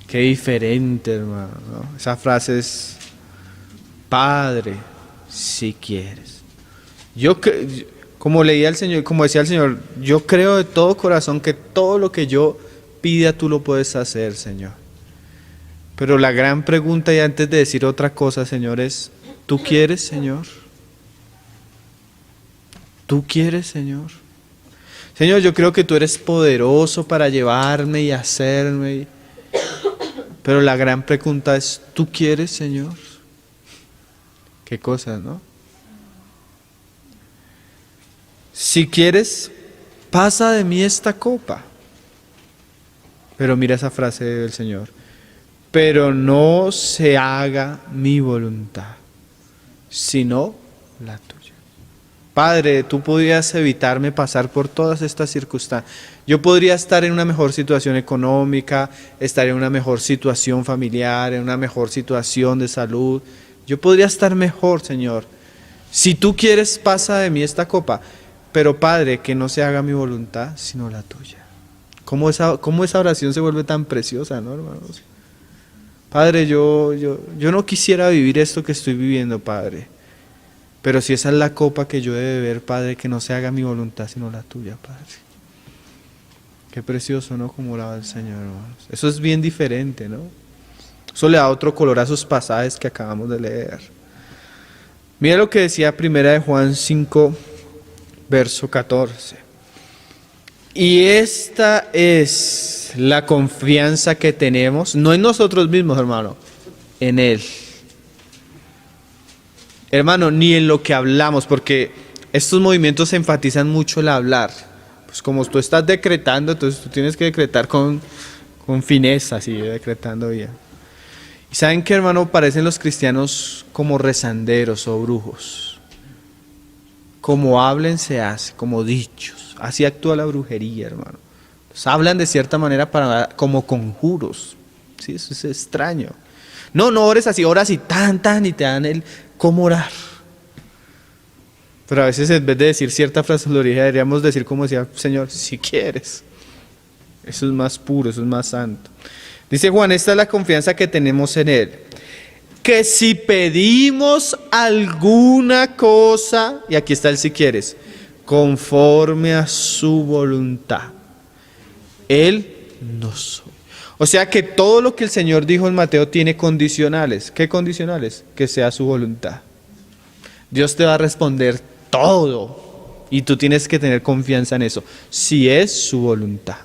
Qué diferente, hermano, ¿no? Esa frase es, Padre, si quieres. Como leía el Señor, como decía el Señor, yo creo de todo corazón que todo lo que yo pida tú lo puedes hacer, Señor. Pero la gran pregunta, y antes de decir otra cosa, Señor, es, ¿tú quieres, Señor? ¿Tú quieres, Señor? Señor, yo creo que tú eres poderoso para llevarme y hacerme. Pero la gran pregunta es, ¿tú quieres, Señor? Qué cosas, ¿no? Si quieres, pasa de mí esta copa. Pero mira esa frase del Señor. Pero no se haga mi voluntad, sino la tuya. Padre, tú podrías evitarme pasar por todas estas circunstancias. Yo podría estar en una mejor situación económica, estar en una mejor situación familiar, en una mejor situación de salud. Yo podría estar mejor, Señor. Si tú quieres, pasa de mí esta copa. Pero Padre, que no se haga mi voluntad, sino la tuya. ¿Cómo esa oración se vuelve tan preciosa, ¿no, hermanos? Padre, yo no quisiera vivir esto que estoy viviendo, Padre. Pero si esa es la copa que yo he de beber, Padre, que no se haga mi voluntad, sino la tuya, Padre. Qué precioso, ¿no? Como oraba el Señor, hermanos. Eso es bien diferente, ¿no? Eso le da otro color a esos pasajes que acabamos de leer. Mira lo que decía primera de Juan 5, verso 14. Y esta es la confianza que tenemos, no en nosotros mismos, hermano, en Él. Hermano, ni en lo que hablamos, porque estos movimientos se enfatizan mucho el hablar. Pues como tú estás decretando, entonces tú tienes que decretar con fineza, así, decretando bien. Y ¿saben qué, hermano? Parecen los cristianos como rezanderos o brujos. Como hablen se hace, como dichos. Así actúa la brujería, hermano. Pues hablan de cierta manera como conjuros. ¿Sí? Eso es extraño. No ores así, oras y tan, y te dan el cómo orar. Pero a veces en vez de decir cierta fraseología, deberíamos decir como decía Señor, si quieres. Eso es más puro, eso es más santo. Dice Juan, esta es la confianza que tenemos en Él. Que si pedimos alguna cosa, y aquí está el si quieres, conforme a su voluntad, Él nos oye. O sea que todo lo que el Señor dijo en Mateo tiene condicionales. ¿Qué condicionales? Que sea su voluntad. Dios te va a responder todo y tú tienes que tener confianza en eso, si es su voluntad.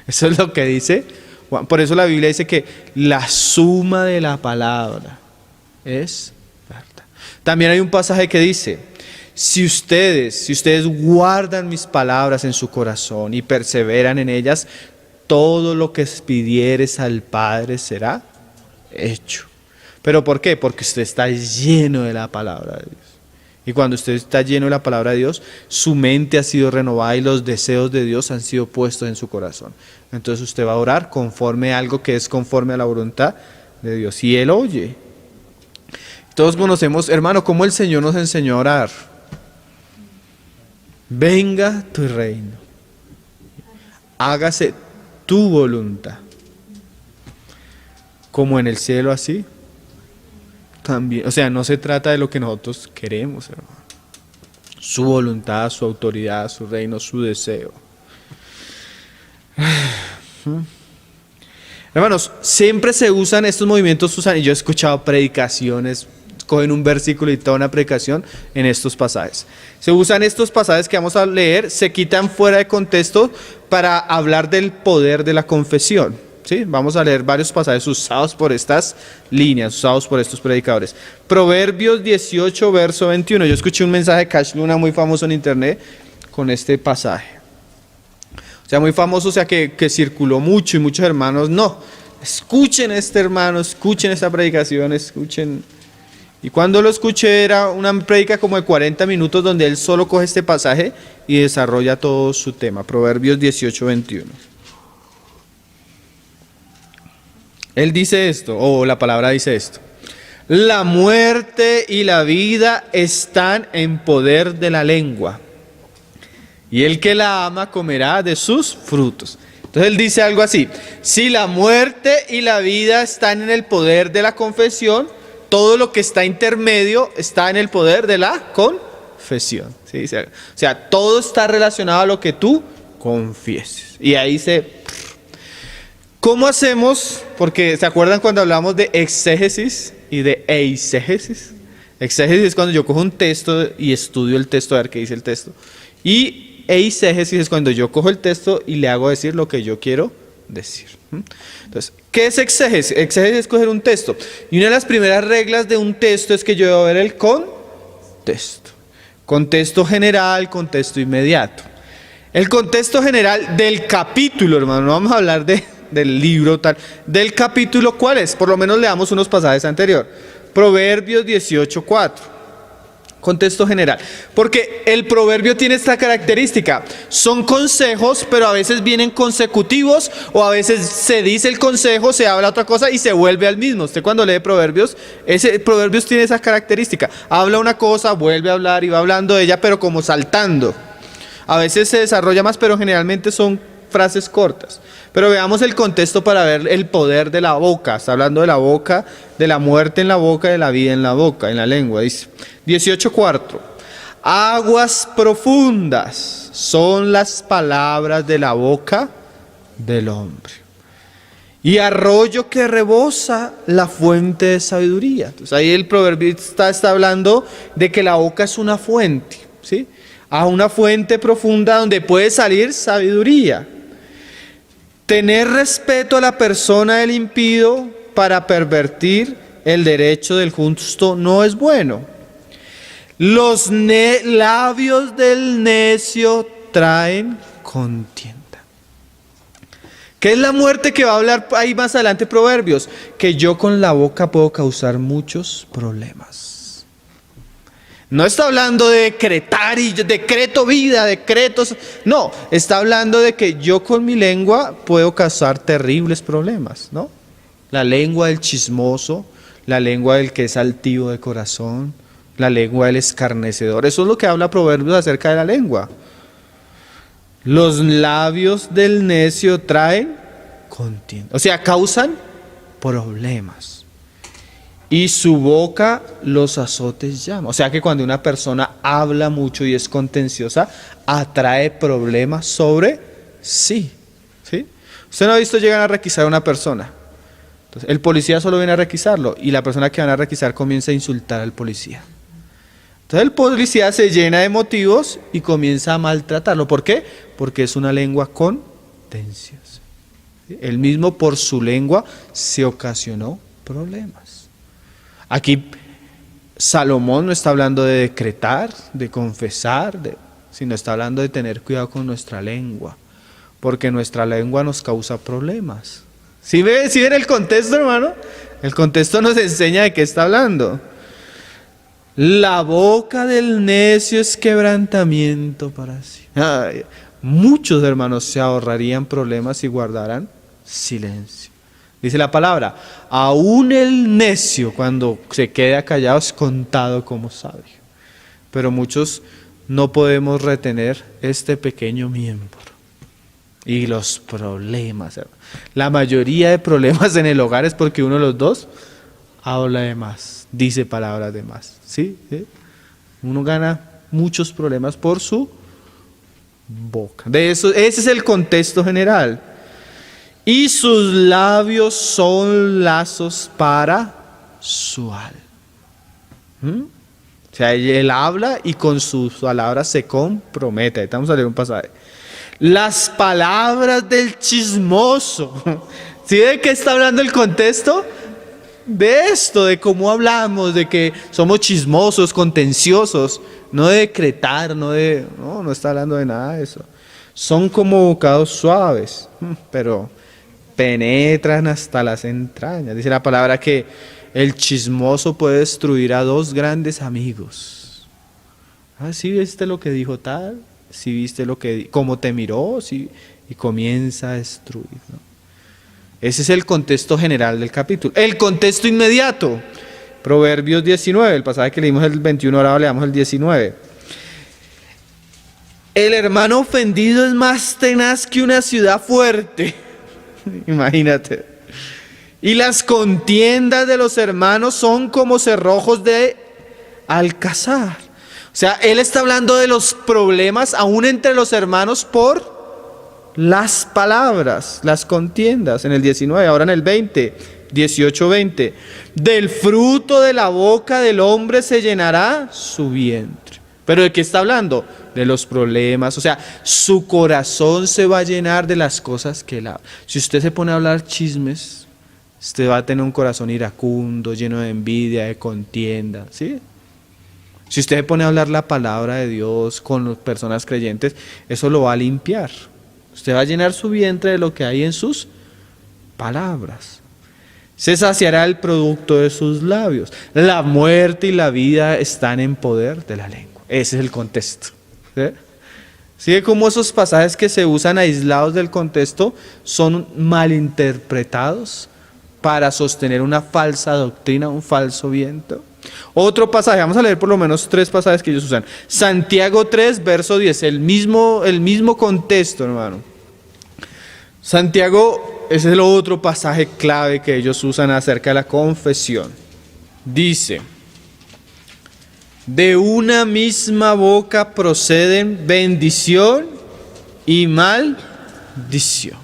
Eso es lo que dice Juan. Por eso la Biblia dice que la suma de la palabra es verdad. También hay un pasaje que dice, si ustedes guardan mis palabras en su corazón y perseveran en ellas, todo lo que pidieres al Padre será hecho. ¿Pero por qué? Porque usted está lleno de la palabra de Dios. Y cuando usted está lleno de la palabra de Dios, su mente ha sido renovada y los deseos de Dios han sido puestos en su corazón. Entonces usted va a orar conforme a algo que es conforme a la voluntad de Dios. Y Él oye. Todos conocemos, hermano, cómo el Señor nos enseñó a orar. Venga tu reino. Hágase tu voluntad. Como en el cielo, así también. O sea, no se trata de lo que nosotros queremos, hermano. Su voluntad, su autoridad, su reino, su deseo. Hermanos, siempre se usan estos movimientos, y yo he escuchado predicaciones, cogen un versículo y toda una predicación en estos pasajes. Se usan estos pasajes que vamos a leer, se quitan fuera de contexto para hablar del poder de la confesión. ¿Sí? Vamos a leer varios pasajes usados por estas líneas, usados por estos predicadores. Proverbios 18, verso 21. Yo escuché un mensaje de Cash Luna muy famoso en internet con este pasaje. O sea, muy famoso, o sea, que circuló mucho y muchos hermanos, no, escuchen a este hermano, escuchen esta predicación, escuchen. Y cuando lo escuché era una predica como de 40 minutos donde él solo coge este pasaje y desarrolla todo su tema. Proverbios 18, 21. Él dice esto, o la palabra dice esto: la muerte y la vida están en poder de la lengua, y el que la ama comerá de sus frutos. Entonces él dice algo así: si la muerte y la vida están en el poder de la confesión, todo lo que está intermedio está en el poder de la confesión. ¿Sí? O sea, todo está relacionado a lo que tú confieses. Y ahí ¿cómo hacemos? Porque ¿se acuerdan cuando hablamos de exégesis y de eisegesis? Exégesis es cuando yo cojo un texto y estudio el texto, a ver qué dice el texto. Y eisegesis es cuando yo cojo el texto y le hago decir lo que yo quiero decir. Entonces, ¿qué es exégesis? Exégesis es coger un texto. Y una de las primeras reglas de un texto es que yo debo ver el contexto. Contexto general, contexto inmediato. El contexto general del capítulo, hermano, no vamos a hablar del libro tal. Del capítulo, ¿cuál es? Por lo menos leamos unos pasajes anteriores. Proverbios 18:4. Contexto general. Porque el proverbio tiene esta característica. Son consejos, pero a veces vienen consecutivos, o a veces se dice el consejo, se habla otra cosa y se vuelve al mismo. Usted cuando lee proverbios, proverbios tiene esa característica. Habla una cosa, vuelve a hablar y va hablando de ella, pero como saltando. A veces se desarrolla más, pero generalmente son frases cortas. Pero veamos el contexto para ver el poder de la boca. Está hablando de la boca, de la muerte en la boca, de la vida en la boca, en la lengua. Dice 18:4. Aguas profundas son las palabras de la boca del hombre, y arroyo que rebosa la fuente de sabiduría. Entonces ahí el proverbista está hablando de que la boca es una fuente, ¿sí? A una fuente profunda donde puede salir sabiduría. Tener respeto a la persona del impío para pervertir el derecho del justo no es bueno. Los labios del necio traen contienda. ¿Qué es la muerte que va a hablar ahí más adelante Proverbios? Que yo con la boca puedo causar muchos problemas. No está hablando de decretar y decreto vida, decretos. No, está hablando de que yo con mi lengua puedo causar terribles problemas, ¿no? La lengua del chismoso, la lengua del que es altivo de corazón, la lengua del escarnecedor. Eso es lo que habla Proverbios acerca de la lengua. Los labios del necio traen contienda, o sea, causan problemas. Y su boca los azotes llama. O sea que cuando una persona habla mucho y es contenciosa, atrae problemas sobre sí. ¿Sí? Usted no ha visto llegan a requisar a una persona. Entonces, el policía solo viene a requisarlo y la persona que van a requisar comienza a insultar al policía. Entonces el policía se llena de motivos y comienza a maltratarlo. ¿Por qué? Porque es una lengua contenciosa. ¿Sí? Él mismo por su lengua se ocasionó problemas. Aquí Salomón no está hablando de decretar, de confesar, sino está hablando de tener cuidado con nuestra lengua, porque nuestra lengua nos causa problemas. ¿Sí ven el contexto, hermano? El contexto nos enseña de qué está hablando. La boca del necio es quebrantamiento para sí. Ay, muchos hermanos se ahorrarían problemas si guardaran silencio. Dice la palabra, aún el necio cuando se queda callado es contado como sabio. Pero muchos no podemos retener este pequeño miembro. Y los problemas, hermano. La mayoría de problemas en el hogar es porque uno de los dos habla de más, dice palabras de más. ¿Sí? ¿Sí? Uno gana muchos problemas por su boca. De eso, ese es el contexto general. Y sus labios son lazos para su alma. O sea, él habla y con sus palabras se compromete. Vamos a leer un pasaje. Las palabras del chismoso. ¿Sí de qué está hablando el contexto? De esto, de cómo hablamos, de que somos chismosos, contenciosos. No de decretar, no está hablando de nada de eso. Son como bocados suaves, pero penetran hasta las entrañas. Dice la palabra que el chismoso puede destruir a dos grandes amigos. ¿Sí viste lo que dijo tal? ¿Sí viste cómo te miró? ¿Sí? Y comienza a destruir, ¿no? Ese es el contexto general del capítulo. El contexto inmediato. Proverbios 19, el pasaje que leímos el 21, ahora leamos el 19. El hermano ofendido es más tenaz que una ciudad fuerte. Imagínate. Y las contiendas de los hermanos son como cerrojos de alcázar. O sea, él está hablando de los problemas aún entre los hermanos por las palabras, las contiendas. En el 19, ahora en el 20, 18-20. Del fruto de la boca del hombre se llenará su vientre. ¿Pero de qué está hablando? de los problemas. O sea, su corazón se va a llenar de las cosas que él habla. Si usted se pone a hablar chismes, usted va a tener un corazón iracundo, lleno de envidia, de contienda, ¿sí? Si usted se pone a hablar la palabra de Dios con las personas creyentes, eso lo va a limpiar. Usted va a llenar su vientre de lo que hay en sus palabras. Se saciará el producto de sus labios. La muerte y la vida están en poder de la lengua. Ese es el contexto. ¿Sí? Sigue como esos pasajes que se usan aislados del contexto son malinterpretados para sostener una falsa doctrina, un falso viento. Otro pasaje, vamos a leer por lo menos 3 pasajes que ellos usan. Santiago 3, verso 10, el mismo contexto, hermano. Santiago, ese es el otro pasaje clave que ellos usan acerca de la confesión. Dice: de una misma boca proceden bendición y maldición.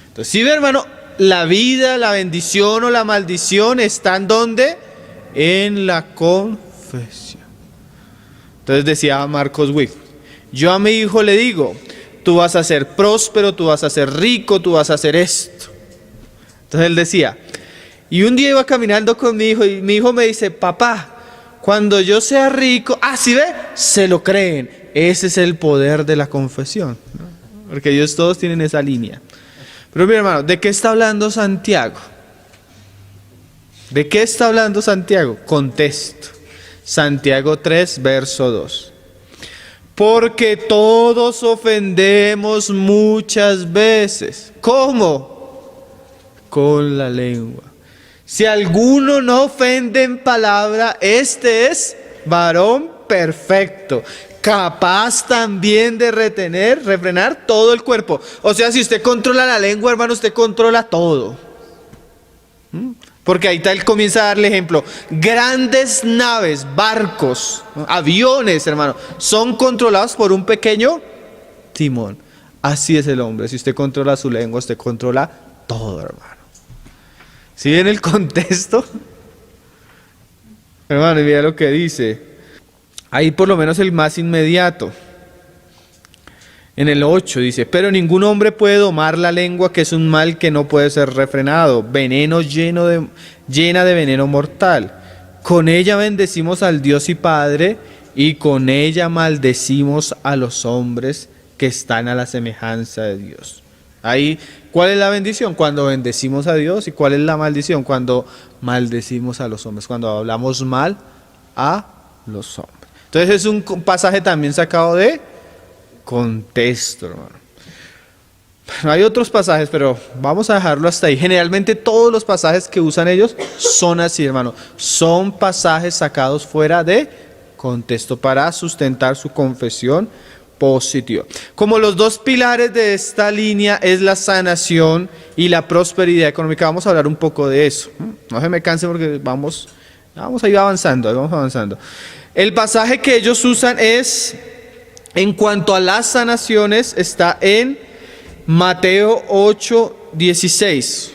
Entonces, ¿sí ve, hermano? La vida, la bendición o la maldición están ¿dónde? En la confesión. Entonces decía Marcos Witt: yo a mi hijo le digo, tú vas a ser próspero, tú vas a ser rico, tú vas a hacer esto. Entonces él decía, y un día iba caminando con mi hijo y mi hijo me dice, papá, cuando yo sea rico, ¿sí ve? Se lo creen. Ese es el poder de la confesión, ¿no? Porque ellos todos tienen esa línea. Pero mi hermano, ¿de qué está hablando Santiago? ¿De qué está hablando Santiago? Contexto. Santiago 3, verso 2. Porque todos ofendemos muchas veces. ¿Cómo? Con la lengua. Si alguno no ofende en palabra, este es varón perfecto, capaz también de refrenar todo el cuerpo. O sea, si usted controla la lengua, hermano, usted controla todo. Porque ahí él comienza a darle ejemplo. Grandes naves, barcos, aviones, hermano, son controlados por un pequeño timón. Así es el hombre. Si usted controla su lengua, usted controla todo, hermano. ¿Sí ven el contexto? Hermano, y mira lo que dice. Ahí por lo menos el más inmediato. En el 8 dice, pero ningún hombre puede domar la lengua, que es un mal que no puede ser refrenado, veneno llena de veneno mortal. Con ella bendecimos al Dios y Padre, y con ella maldecimos a los hombres que están a la semejanza de Dios. Ahí, ¿cuál es la bendición? Cuando bendecimos a Dios. ¿Y cuál es la maldición? Cuando maldecimos a los hombres, cuando hablamos mal a los hombres. Entonces es un pasaje también sacado de contexto, hermano. Hay otros pasajes, pero vamos a dejarlo hasta ahí. Generalmente todos los pasajes que usan ellos son así, hermano. Son pasajes sacados fuera de contexto para sustentar su confesión positiva. Como los 2 pilares de esta línea es la sanación y la prosperidad económica, vamos a hablar un poco de eso. No se me canse porque vamos a ir avanzando. El pasaje que ellos usan es, en cuanto a las sanaciones, está en Mateo 8, 16,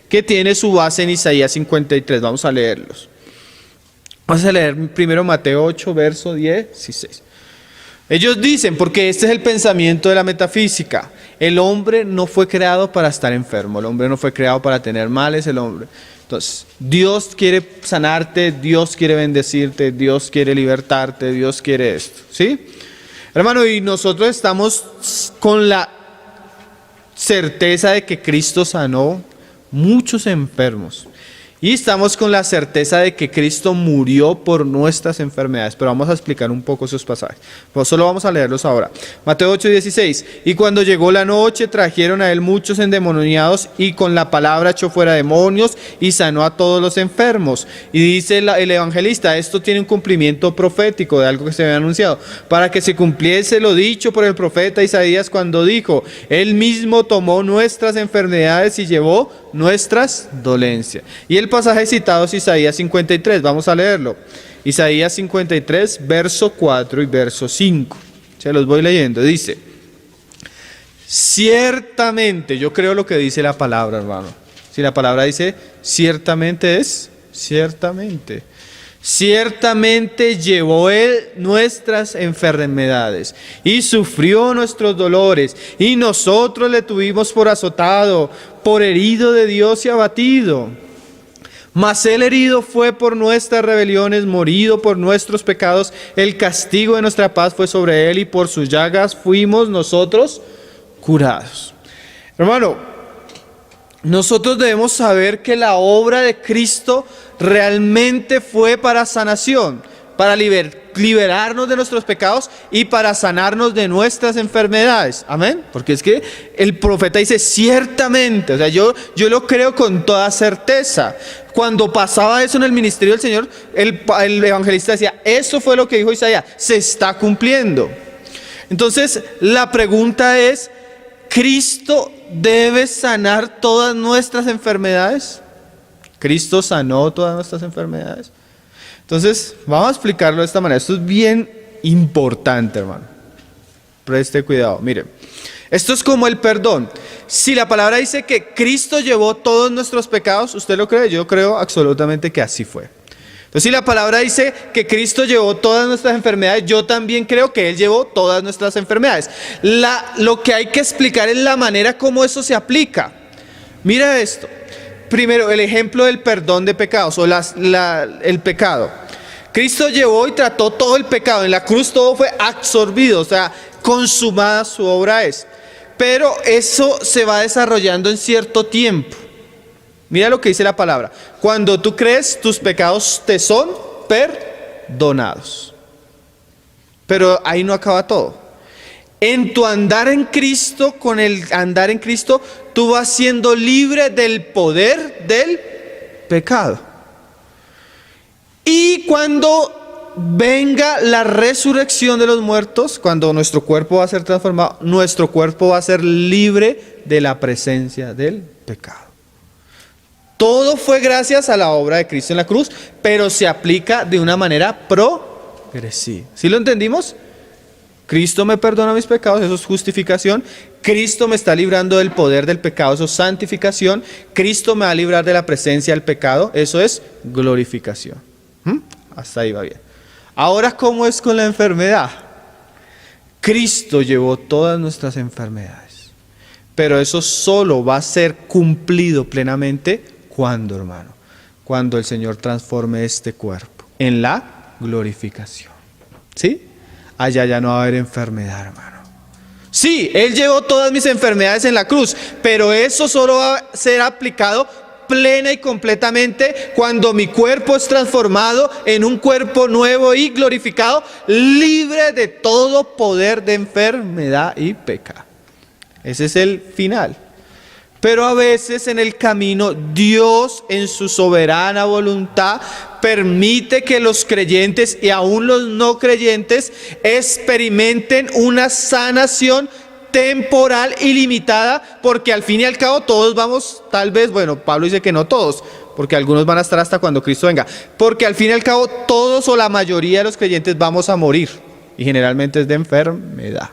que tiene su base en Isaías 53. Vamos a leerlos. Vamos a leer primero Mateo 8, verso 16. Ellos dicen, porque este es el pensamiento de la metafísica, el hombre no fue creado para estar enfermo, el hombre no fue creado para tener males, el hombre. Entonces, Dios quiere sanarte, Dios quiere bendecirte, Dios quiere libertarte, Dios quiere esto, ¿sí? Hermano, y nosotros estamos con la certeza de que Cristo sanó muchos enfermos. Y estamos con la certeza de que Cristo murió por nuestras enfermedades. Pero vamos a explicar un poco esos pasajes. Pues solo vamos a leerlos ahora. Mateo 8, 16. Y cuando llegó la noche, trajeron a él muchos endemoniados, y con la palabra echó fuera demonios y sanó a todos los enfermos. Y dice el evangelista, esto tiene un cumplimiento profético de algo que se había anunciado, para que se cumpliese lo dicho por el profeta Isaías cuando dijo, él mismo tomó nuestras enfermedades y llevó nuestras dolencias. Y el pasaje citado es Isaías 53, vamos a leerlo. Isaías 53, verso 4 y verso 5. Se los voy leyendo. Dice, ciertamente, yo creo lo que dice la palabra, hermano. Si la palabra dice ciertamente, es ciertamente. Ciertamente llevó Él nuestras enfermedades y sufrió nuestros dolores, y nosotros le tuvimos por azotado, por herido de Dios y abatido. Mas Él herido fue por nuestras rebeliones, morido por nuestros pecados. El castigo de nuestra paz fue sobre Él, y por sus llagas fuimos nosotros curados. Hermano, nosotros debemos saber que la obra de Cristo realmente fue para sanación, para liberarnos de nuestros pecados y para sanarnos de nuestras enfermedades. Amén. Porque es que el profeta dice ciertamente, o sea, yo lo creo con toda certeza. Cuando pasaba eso en el ministerio del Señor, el evangelista decía, eso fue lo que dijo Isaías, se está cumpliendo. Entonces, la pregunta es, ¿Cristo debe sanar todas nuestras enfermedades? ¿Cristo sanó todas nuestras enfermedades? Entonces, vamos a explicarlo de esta manera. Esto es bien importante, hermano. Preste cuidado. Miren, esto es como el perdón. Si la palabra dice que Cristo llevó todos nuestros pecados, ¿usted lo cree? Yo creo absolutamente que así fue. Entonces, si la palabra dice que Cristo llevó todas nuestras enfermedades, yo también creo que Él llevó todas nuestras enfermedades. Lo que hay que explicar es la manera como eso se aplica. Mira esto. Primero, el ejemplo del perdón de pecados o el pecado. Cristo llevó y trató todo el pecado. En la cruz todo fue absorbido, o sea, consumada su obra es. Pero eso se va desarrollando en cierto tiempo. Mira lo que dice la palabra. Cuando tú crees, tus pecados te son perdonados. Pero ahí no acaba todo. En tu andar en Cristo, con el andar en Cristo, tú vas siendo libre del poder del pecado. Y cuando venga la resurrección de los muertos, cuando nuestro cuerpo va a ser transformado, nuestro cuerpo va a ser libre de la presencia del pecado. Todo fue gracias a la obra de Cristo en la cruz, pero se aplica de una manera progresiva. ¿Sí lo entendimos? Cristo me perdona mis pecados, eso es justificación. Cristo me está librando del poder del pecado, eso es santificación. Cristo me va a librar de la presencia del pecado, eso es glorificación. Hasta ahí va bien. Ahora, ¿cómo es con la enfermedad? Cristo llevó todas nuestras enfermedades, pero eso solo va a ser cumplido plenamente. ¿Cuándo, hermano? Cuando el Señor transforme este cuerpo en la glorificación. ¿Sí? Allá ya no va a haber enfermedad, hermano. Sí, Él llevó todas mis enfermedades en la cruz, pero eso solo va a ser aplicado plena y completamente cuando mi cuerpo es transformado en un cuerpo nuevo y glorificado, libre de todo poder de enfermedad y pecado. Ese es el final. Pero a veces en el camino Dios en su soberana voluntad permite que los creyentes y aún los no creyentes experimenten una sanación temporal y limitada, porque al fin y al cabo todos vamos, tal vez, bueno, Pablo dice que no todos, porque algunos van a estar hasta cuando Cristo venga, porque al fin y al cabo todos o la mayoría de los creyentes vamos a morir, y generalmente es de enfermedad.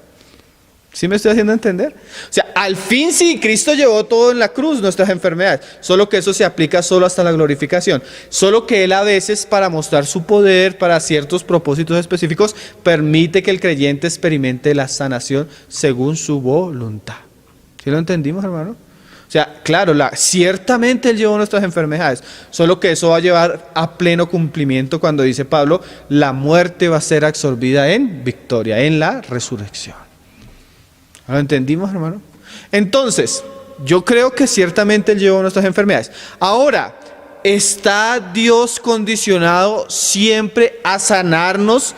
¿Sí me estoy haciendo entender? O sea, al fin sí, Cristo llevó todo en la cruz, nuestras enfermedades, solo que eso se aplica solo hasta la glorificación, solo que Él a veces, para mostrar su poder, para ciertos propósitos específicos, permite que el creyente experimente la sanación según su voluntad. ¿Sí lo entendimos, hermano? O sea, claro, ciertamente Él llevó nuestras enfermedades, solo que eso va a llevar a pleno cumplimiento cuando dice Pablo, la muerte va a ser absorbida en victoria, en la resurrección. ¿Lo entendimos, hermano? Entonces, yo creo que ciertamente Él llevó nuestras enfermedades. Ahora, ¿está Dios condicionado siempre a sanarnos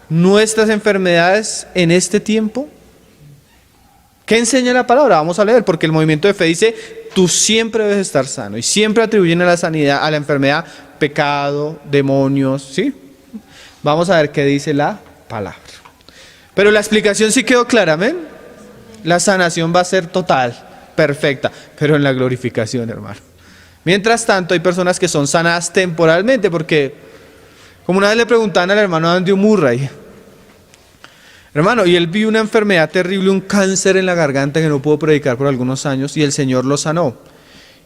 nuestras enfermedades en este tiempo? ¿Qué enseña la palabra? Vamos a leer, porque el movimiento de fe dice, tú siempre debes estar sano. Y siempre atribuyen a la sanidad, a la enfermedad, pecado, demonios, ¿sí? Vamos a ver qué dice la palabra. Pero la explicación sí quedó clara, ¿amén? La sanación va a ser total, perfecta, pero en la glorificación, hermano. Mientras tanto, hay personas que son sanadas temporalmente, porque, como una vez le preguntaban al hermano Andrew Murray, hermano, y él vio una enfermedad terrible, un cáncer en la garganta que no pudo predicar por algunos años, y el Señor lo sanó.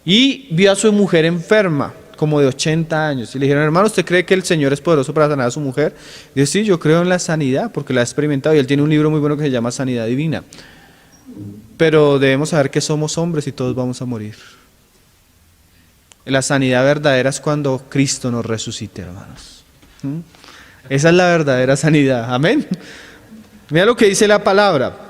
Y vio a su mujer enferma, como de 80 años. Y le dijeron, hermano, ¿usted cree que el Señor es poderoso para sanar a su mujer? Y dice, sí, yo creo en la sanidad, porque la he experimentado. Y él tiene un libro muy bueno que se llama Sanidad Divina. Pero debemos saber que somos hombres y todos vamos a morir. La sanidad verdadera es cuando Cristo nos resucite, hermanos. Esa es la verdadera sanidad. Amén. Mira lo que dice la palabra.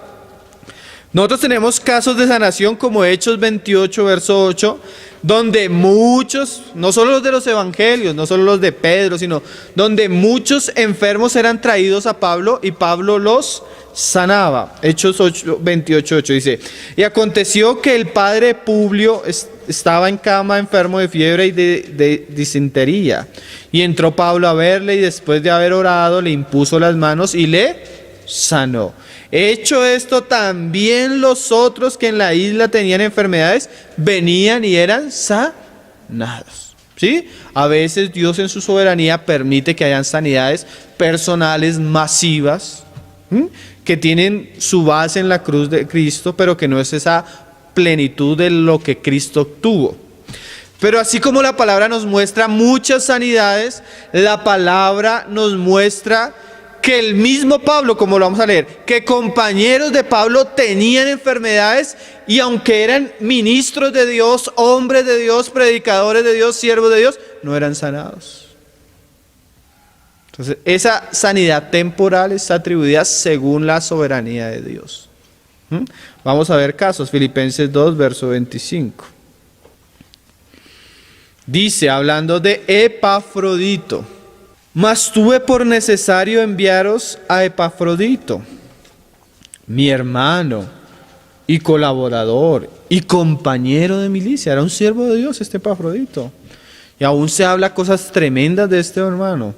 Nosotros tenemos casos de sanación como Hechos 28, verso 8, donde muchos, no solo los de los evangelios, no solo los de Pedro, sino donde muchos enfermos eran traídos a Pablo y Pablo los sanaba. Hechos 28, 8 dice, y aconteció que el padre Publio estaba en cama enfermo de fiebre y de disentería. Y entró Pablo a verle y después de haber orado le impuso las manos y le sanó. Hecho esto, también los otros que en la isla tenían enfermedades venían y eran sanados. ¿Sí? A veces Dios en su soberanía permite que hayan sanidades personales masivas, que tienen su base en la cruz de Cristo, pero que no es esa plenitud de lo que Cristo obtuvo. Pero así como la palabra nos muestra muchas sanidades, la palabra nos muestra que el mismo Pablo, como lo vamos a leer, que compañeros de Pablo tenían enfermedades y aunque eran ministros de Dios, hombres de Dios, predicadores de Dios, siervos de Dios, no eran sanados. Entonces, esa sanidad temporal está atribuida según la soberanía de Dios. Vamos a ver casos. Filipenses 2, verso 25. Dice, hablando de Epafrodito, mas tuve por necesario enviaros a Epafrodito, mi hermano y colaborador y compañero de milicia. Era un siervo de Dios este Epafrodito. Y aún se habla cosas tremendas de este hermano.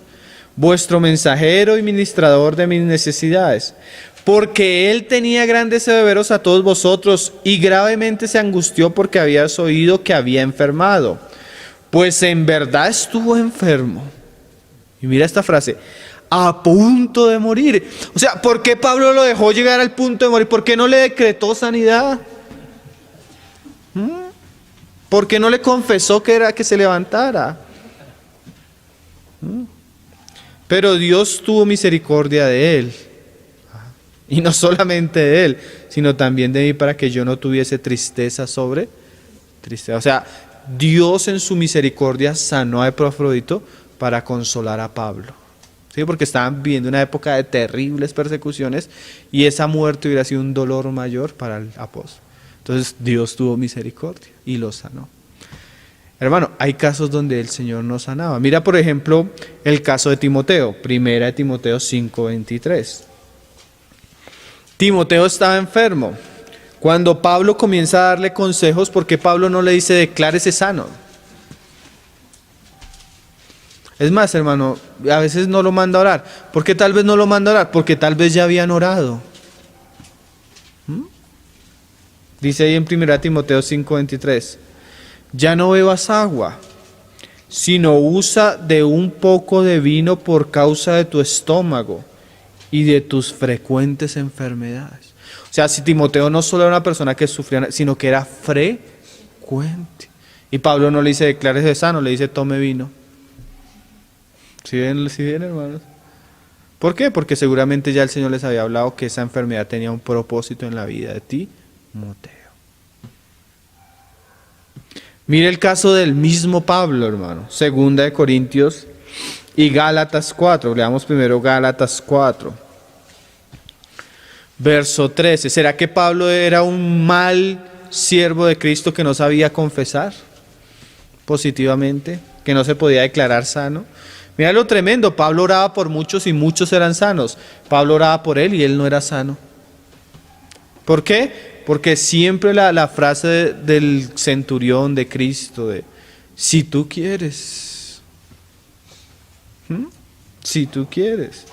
Vuestro mensajero y ministrador de mis necesidades. Porque él tenía gran deseo de veros a todos vosotros y gravemente se angustió porque habías oído que había enfermado. Pues en verdad estuvo enfermo. Y mira esta frase, a punto de morir. O sea, ¿por qué Pablo lo dejó llegar al punto de morir? ¿Por qué no le decretó sanidad? ¿Por qué no le confesó que era que se levantara? Pero Dios tuvo misericordia de él. Y no solamente de él, sino también de mí para que yo no tuviese tristeza sobre tristeza. O sea, Dios en su misericordia sanó a Epafrodito para consolar a Pablo. ¿Sí? Porque estaban viviendo una época de terribles persecuciones y esa muerte hubiera sido un dolor mayor para el apóstol. Entonces Dios tuvo misericordia y lo sanó. Hermano, hay casos donde el Señor no sanaba. Mira, por ejemplo, el caso de Timoteo. Primera de Timoteo 5:23. Timoteo estaba enfermo. Cuando Pablo comienza a darle consejos, ¿por qué Pablo no le dice declárese sano? Es más, hermano, a veces no lo manda a orar. ¿Por qué tal vez no lo manda a orar? Porque tal vez ya habían orado. Dice ahí en 1 Timoteo 5:23, ya no bebas agua, sino usa de un poco de vino por causa de tu estómago y de tus frecuentes enfermedades. O sea, si Timoteo no solo era una persona que sufría, sino que era frecuente. Y Pablo no le dice declárese sano, le dice tome vino. ¿Sí ven, hermanos? ¿Por qué? Porque seguramente ya el Señor les había hablado que esa enfermedad tenía un propósito en la vida de Timoteo. Mire el caso del mismo Pablo, hermano. 2 Corintios y Gálatas 4. Leamos primero Gálatas 4. Verso 13. ¿Será que Pablo era un mal siervo de Cristo que no sabía confesar positivamente? ¿Que no se podía declarar sano? Mira lo tremendo, Pablo oraba por muchos y muchos eran sanos. Pablo oraba por él y él no era sano. ¿Por qué? Porque siempre la frase del centurión de Cristo de si tú quieres. Si tú quieres.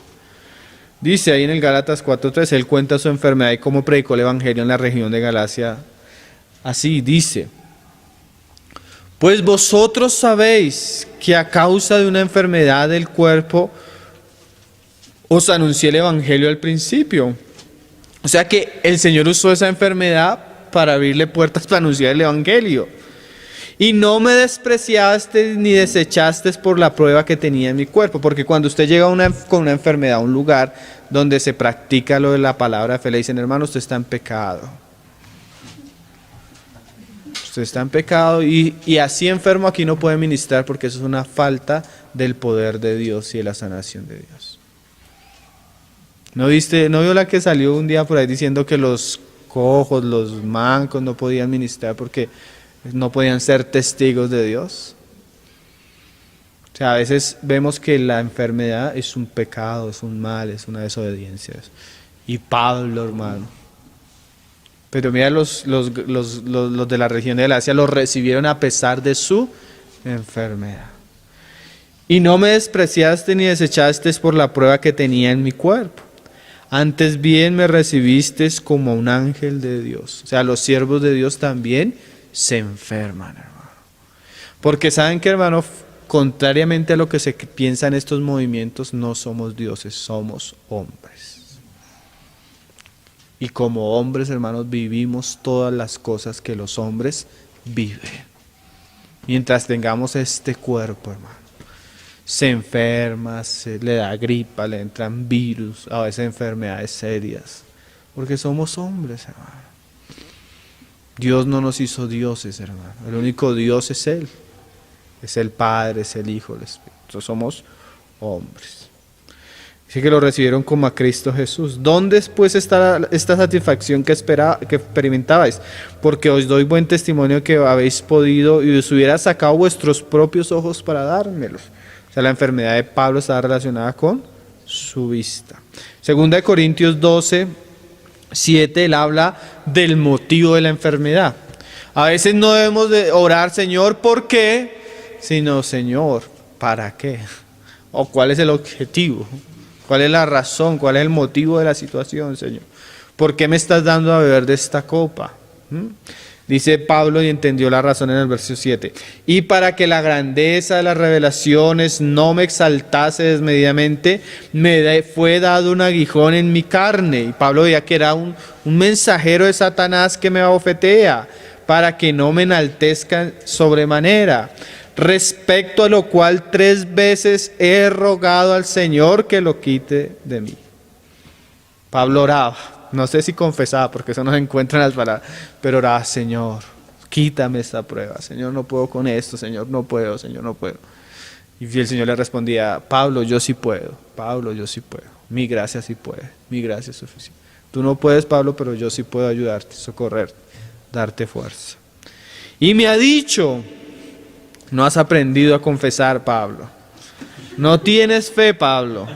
Dice ahí en el Gálatas 4:3, él cuenta su enfermedad y cómo predicó el evangelio en la región de Galacia. Así dice. Pues vosotros sabéis que a causa de una enfermedad del cuerpo os anuncié el evangelio al principio. O sea que el Señor usó esa enfermedad para abrirle puertas para anunciar el evangelio. Y no me despreciaste ni desechaste por la prueba que tenía en mi cuerpo. Porque cuando usted llega con una enfermedad a un lugar donde se practica lo de la palabra de fe, le dicen, hermano, usted está en pecado. Usted está en pecado y así enfermo aquí no puede ministrar porque eso es una falta del poder de Dios y de la sanación de Dios. ¿No vio la que salió un día por ahí diciendo que los cojos, los mancos no podían ministrar porque no podían ser testigos de Dios? O sea, a veces vemos que la enfermedad es un pecado, es un mal, es una desobediencia. Y Pablo, hermano. Pero mira, los de la región de Asia los recibieron a pesar de su enfermedad. Y no me despreciaste ni desechaste por la prueba que tenía en mi cuerpo. Antes bien me recibiste como un ángel de Dios. O sea, los siervos de Dios también se enferman, hermano. Porque saben que, hermano, contrariamente a lo que se piensa en estos movimientos, no somos dioses, somos hombres. Y como hombres, hermanos, vivimos todas las cosas que los hombres viven. Mientras tengamos este cuerpo, hermano. Se enferma, le da gripa, le entran virus, a veces enfermedades serias. Porque somos hombres, hermano. Dios no nos hizo dioses, hermano. El único Dios es Él. Es el Padre, es el Hijo, el Espíritu. Nosotros somos hombres. Dice que lo recibieron como a Cristo Jesús. ¿Dónde pues está esta satisfacción que experimentabais? Porque os doy buen testimonio que habéis podido y os hubiera sacado vuestros propios ojos para dármelos. O sea, la enfermedad de Pablo estaba relacionada con su vista. Segunda de Corintios 12:7, él habla del motivo de la enfermedad. A veces no debemos de orar, Señor, ¿por qué? Sino, Señor, ¿para qué? ¿O cuál es el objetivo? ¿Cuál es la razón? ¿Cuál es el motivo de la situación, Señor? ¿Por qué me estás dando a beber de esta copa? Dice Pablo y entendió la razón en el verso 7. Y para que la grandeza de las revelaciones no me exaltase desmedidamente, fue dado un aguijón en mi carne. Y Pablo veía que era un mensajero de Satanás que me abofetea, para que no me enaltezcan sobremanera. Respecto a lo cual 3 veces he rogado al Señor que lo quite de mí. Pablo oraba. No sé si confesaba, porque eso no se encuentra en las palabras, pero oraba, Señor, quítame esta prueba, Señor, no puedo con esto, Señor, no puedo, Señor, no puedo. Y el Señor le respondía, Pablo, yo sí puedo, Pablo, yo sí puedo, mi gracia sí puede, mi gracia es suficiente. Tú no puedes, Pablo, pero yo sí puedo ayudarte, socorrerte, darte fuerza. Y me ha dicho, no has aprendido a confesar, Pablo, no tienes fe, Pablo.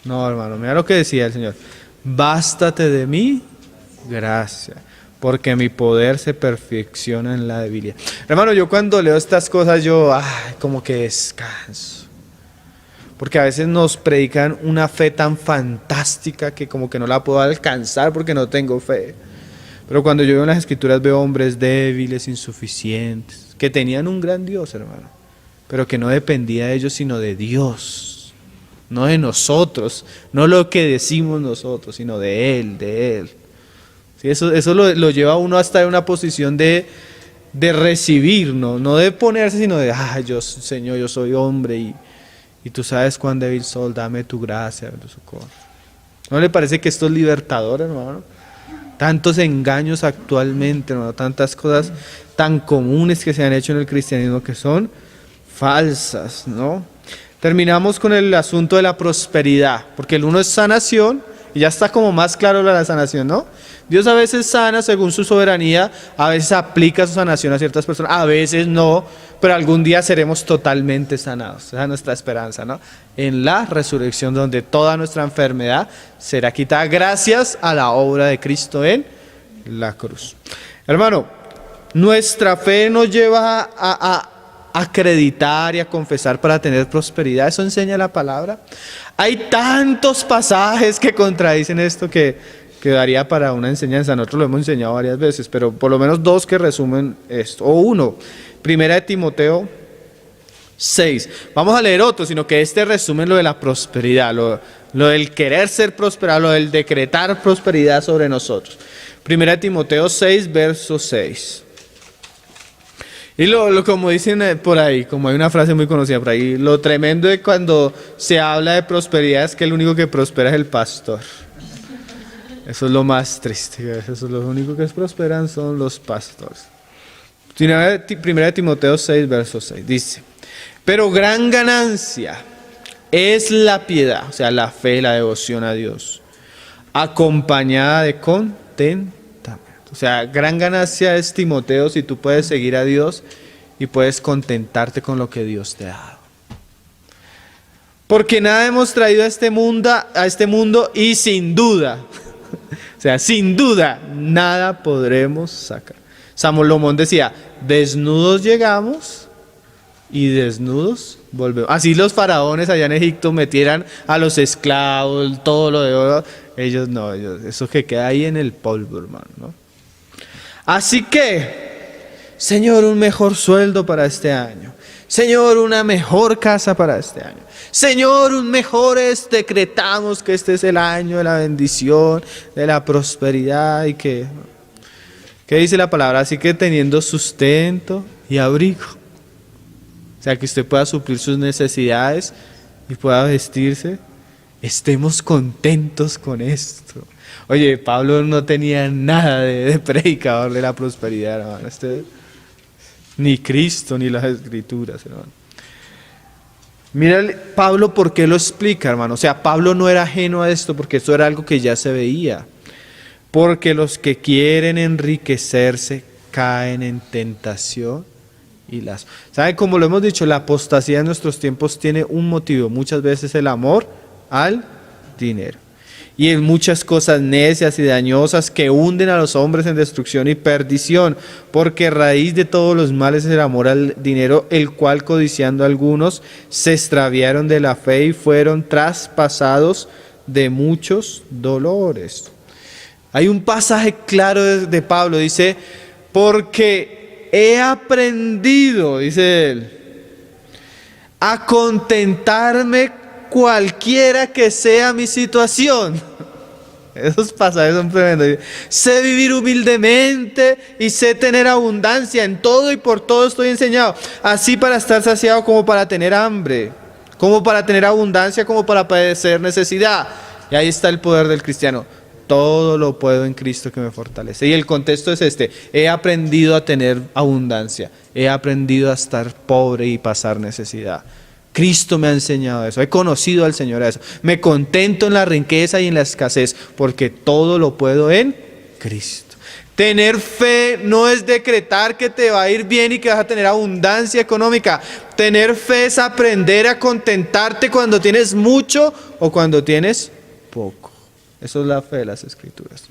No, hermano, mira lo que decía el Señor. Bástate de mí, gracia, porque mi poder se perfecciona en la debilidad. Hermano, yo cuando leo estas cosas, como que descanso. Porque a veces nos predican una fe tan fantástica que como que no la puedo alcanzar porque no tengo fe. Pero cuando yo veo en las Escrituras veo hombres débiles, insuficientes, que tenían un gran Dios, hermano, pero que no dependía de ellos, sino de Dios. No de nosotros, no lo que decimos nosotros, sino de Él, de Él. Sí, eso lo lleva a uno hasta en una posición de recibir, no de ponerse, sino de, Señor, yo soy hombre y tú sabes cuán débil soy, dame tu gracia, tu socorro. ¿No le parece que esto es libertador, hermano? Tantos engaños actualmente, hermano, tantas cosas tan comunes que se han hecho en el cristianismo que son falsas, ¿no? Terminamos con el asunto de la prosperidad, porque el uno es sanación, y ya está como más claro la sanación, ¿no? Dios a veces sana según su soberanía, a veces aplica su sanación a ciertas personas, a veces no, pero algún día seremos totalmente sanados. Esa es nuestra esperanza, ¿no? En la resurrección, donde toda nuestra enfermedad será quitada gracias a la obra de Cristo en la cruz. Hermano, nuestra fe nos lleva a acreditar y a confesar para tener prosperidad. Eso enseña la palabra. Hay tantos pasajes que contradicen esto que daría para una enseñanza. Nosotros lo hemos enseñado varias veces, pero por lo menos 2 que resumen esto. O uno, Primera de Timoteo 6. Vamos a leer otro, sino que este resumen lo de la prosperidad, lo del querer ser prosperado, lo del decretar prosperidad sobre nosotros. Primera de Timoteo 6, verso 6. Y como dicen por ahí, como hay una frase muy conocida por ahí, lo tremendo de cuando se habla de prosperidad es que el único que prospera es el pastor. Eso es lo más triste, eso es lo único que prosperan son los pastores. Primera de Timoteo 6, verso 6, dice: pero gran ganancia es la piedad, o sea, la fe, la devoción a Dios, acompañada de contentamiento. O sea, gran ganancia es, Timoteo, si tú puedes seguir a Dios y puedes contentarte con lo que Dios te ha dado. Porque nada hemos traído a este mundo y sin duda, o sea, sin duda, nada podremos sacar. Salomón decía: desnudos llegamos y desnudos volvemos. Así los faraones allá en Egipto metieran a los esclavos, todo lo de oro. Ellos no, eso que queda ahí en el polvo, hermano, ¿no? Así que, Señor, un mejor sueldo para este año. Señor, una mejor casa para este año. Señor, decretamos que este es el año de la bendición, de la prosperidad y que... ¿Qué dice la palabra? Así que teniendo sustento y abrigo. O sea, que usted pueda suplir sus necesidades y pueda vestirse. Estemos contentos con esto. Oye, Pablo no tenía nada de predicador de la prosperidad, hermano. Ni Cristo, ni las Escrituras, hermano. Mira Pablo por qué lo explica, hermano. O sea, Pablo no era ajeno a esto porque esto era algo que ya se veía. Porque los que quieren enriquecerse caen en tentación y las... ¿Saben? Como lo hemos dicho, la apostasía en nuestros tiempos tiene un motivo. Muchas veces el amor al dinero. Y en muchas cosas necias y dañosas que hunden a los hombres en destrucción y perdición. Porque raíz de todos los males es el amor al dinero, el cual codiciando algunos se extraviaron de la fe y fueron traspasados de muchos dolores. Hay un pasaje claro de Pablo, dice: porque he aprendido, dice él, a contentarme cualquiera que sea mi situación. Esos pasajes son tremendos. Sé vivir humildemente y sé tener abundancia en todo y por todo estoy enseñado. Así para estar saciado como para tener hambre, como para tener abundancia, como para padecer necesidad. Y ahí está el poder del cristiano. Todo lo puedo en Cristo que me fortalece. Y el contexto es este: he aprendido a tener abundancia, he aprendido a estar pobre y pasar necesidad. Cristo me ha enseñado eso, he conocido al Señor a eso. Me contento en la riqueza y en la escasez, porque todo lo puedo en Cristo. Tener fe no es decretar que te va a ir bien y que vas a tener abundancia económica. Tener fe es aprender a contentarte cuando tienes mucho o cuando tienes poco. Eso es la fe de las Escrituras.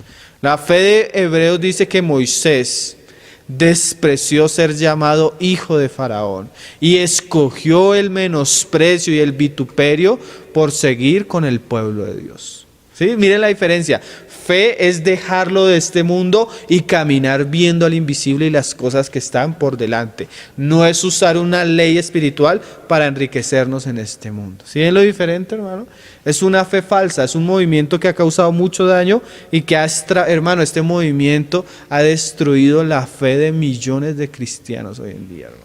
La fe de Hebreos dice que Moisés despreció ser llamado hijo de Faraón y escogió el menosprecio y el vituperio por seguir con el pueblo de Dios. ¿Sí? Miren la diferencia. Fe es dejarlo de este mundo y caminar viendo al invisible y las cosas que están por delante. No es usar una ley espiritual para enriquecernos en este mundo. ¿Sí ven lo diferente, hermano? Es una fe falsa, es un movimiento que ha causado mucho daño y que hermano, este movimiento ha destruido la fe de millones de cristianos hoy en día, hermano.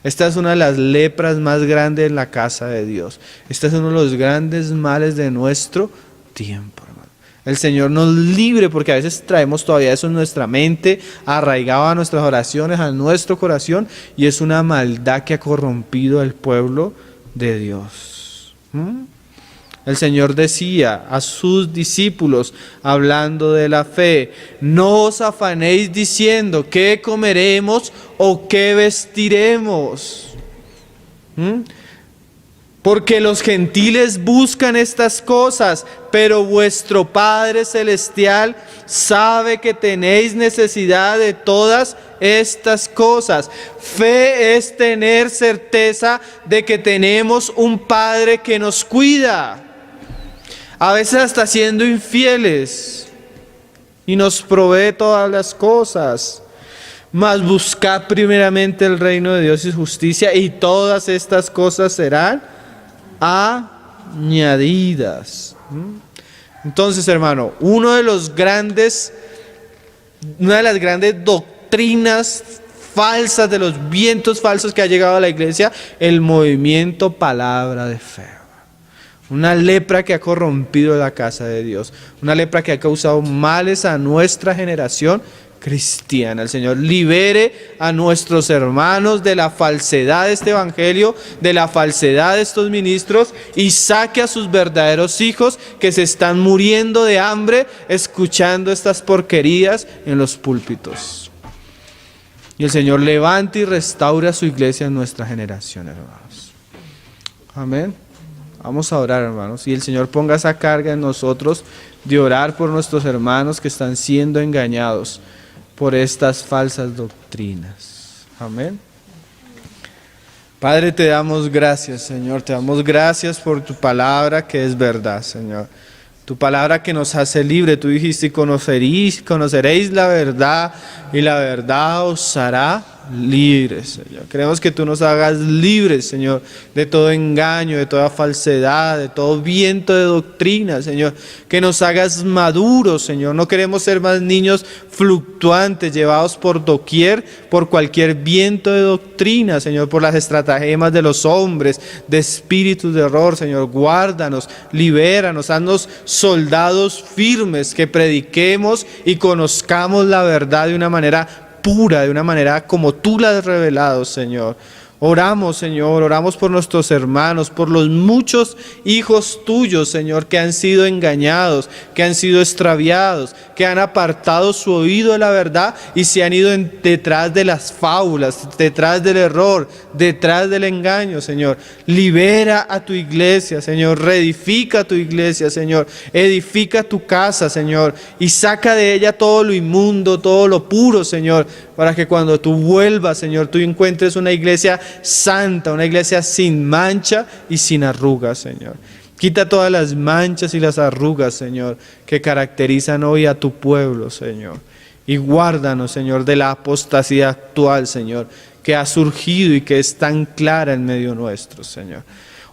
Esta es una de las lepras más grandes en la casa de Dios. Este es uno de los grandes males de nuestro tiempo, hermano. El Señor nos libre, porque a veces traemos todavía eso en nuestra mente, arraigado a nuestras oraciones, a nuestro corazón, y es una maldad que ha corrompido al pueblo de Dios. El Señor decía a sus discípulos, hablando de la fe: no os afanéis diciendo qué comeremos o qué vestiremos. Porque los gentiles buscan estas cosas, pero vuestro Padre Celestial sabe que tenéis necesidad de todas estas cosas. Fe es tener certeza de que tenemos un Padre que nos cuida. A veces hasta siendo infieles, y nos provee todas las cosas. Mas buscad primeramente el reino de Dios y su justicia, y todas estas cosas serán añadidas. Entonces, hermano, una de las grandes doctrinas falsas, de los vientos falsos que ha llegado a la iglesia, el movimiento palabra de fe. Una lepra que ha corrompido la casa de Dios, una lepra que ha causado males a nuestra generación cristiana. El Señor libere a nuestros hermanos de la falsedad de este evangelio, de la falsedad de estos ministros, y saque a sus verdaderos hijos que se están muriendo de hambre escuchando estas porquerías en los púlpitos. Y el Señor levante y restaure a su iglesia en nuestra generación, hermanos. Amén. Vamos a orar, hermanos, y el Señor ponga esa carga en nosotros de orar por nuestros hermanos que están siendo engañados por estas falsas doctrinas. Amén. Padre, te damos gracias, Señor, te damos gracias por tu palabra que es verdad, Señor. Tu palabra que nos hace libre. Tú dijiste: conoceréis la verdad y la verdad os hará libres, Señor. Queremos que tú nos hagas libres, Señor, de todo engaño, de toda falsedad, de todo viento de doctrina, Señor. Que nos hagas maduros, Señor. No queremos ser más niños fluctuantes, llevados por doquier, por cualquier viento de doctrina, Señor, por las estratagemas de los hombres, de espíritus de error, Señor. Guárdanos, libéranos, haznos soldados firmes, que prediquemos y conozcamos la verdad de una manera pura, de una manera como tú la has revelado, Señor. Oramos, Señor, oramos por nuestros hermanos, por los muchos hijos tuyos, Señor, que han sido engañados, que han sido extraviados, que han apartado su oído de la verdad y se han ido detrás de las fábulas, detrás del error, detrás del engaño, Señor. Libera a tu iglesia, Señor, reedifica tu iglesia, Señor, edifica tu casa, Señor, y saca de ella todo lo inmundo, todo lo puro, Señor, para que cuando tú vuelvas, Señor, tú encuentres una iglesia santa, una iglesia sin mancha y sin arrugas, Señor. Quita todas las manchas y las arrugas, Señor, que caracterizan hoy a tu pueblo, Señor. Y guárdanos, Señor, de la apostasía actual, Señor, que ha surgido y que es tan clara en medio nuestro, Señor.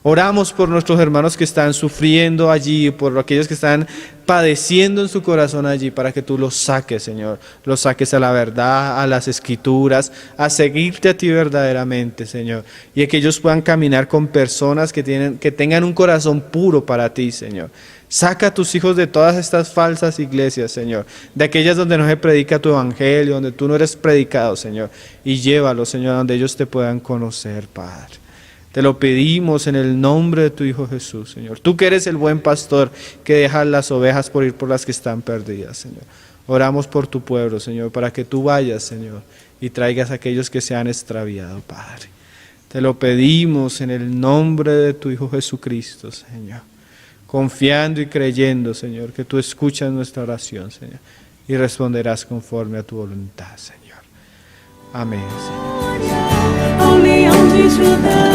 Oramos por nuestros hermanos que están sufriendo allí, por aquellos que están padeciendo en su corazón allí, para que tú los saques, Señor. Los saques a la verdad, a las escrituras, a seguirte a ti verdaderamente, Señor. Y que ellos puedan caminar con personas que tengan un corazón puro para ti, Señor. Saca a tus hijos de todas estas falsas iglesias, Señor. De aquellas donde no se predica tu evangelio, donde tú no eres predicado, Señor. Y llévalos, Señor, donde ellos te puedan conocer, Padre. Te lo pedimos en el nombre de tu Hijo Jesús, Señor. Tú que eres el buen pastor que dejas las ovejas por ir por las que están perdidas, Señor. Oramos por tu pueblo, Señor, para que tú vayas, Señor, y traigas a aquellos que se han extraviado, Padre. Te lo pedimos en el nombre de tu Hijo Jesucristo, Señor. Confiando y creyendo, Señor, que tú escuchas nuestra oración, Señor, y responderás conforme a tu voluntad, Señor. Amén, Señor. Ao leão de Judá.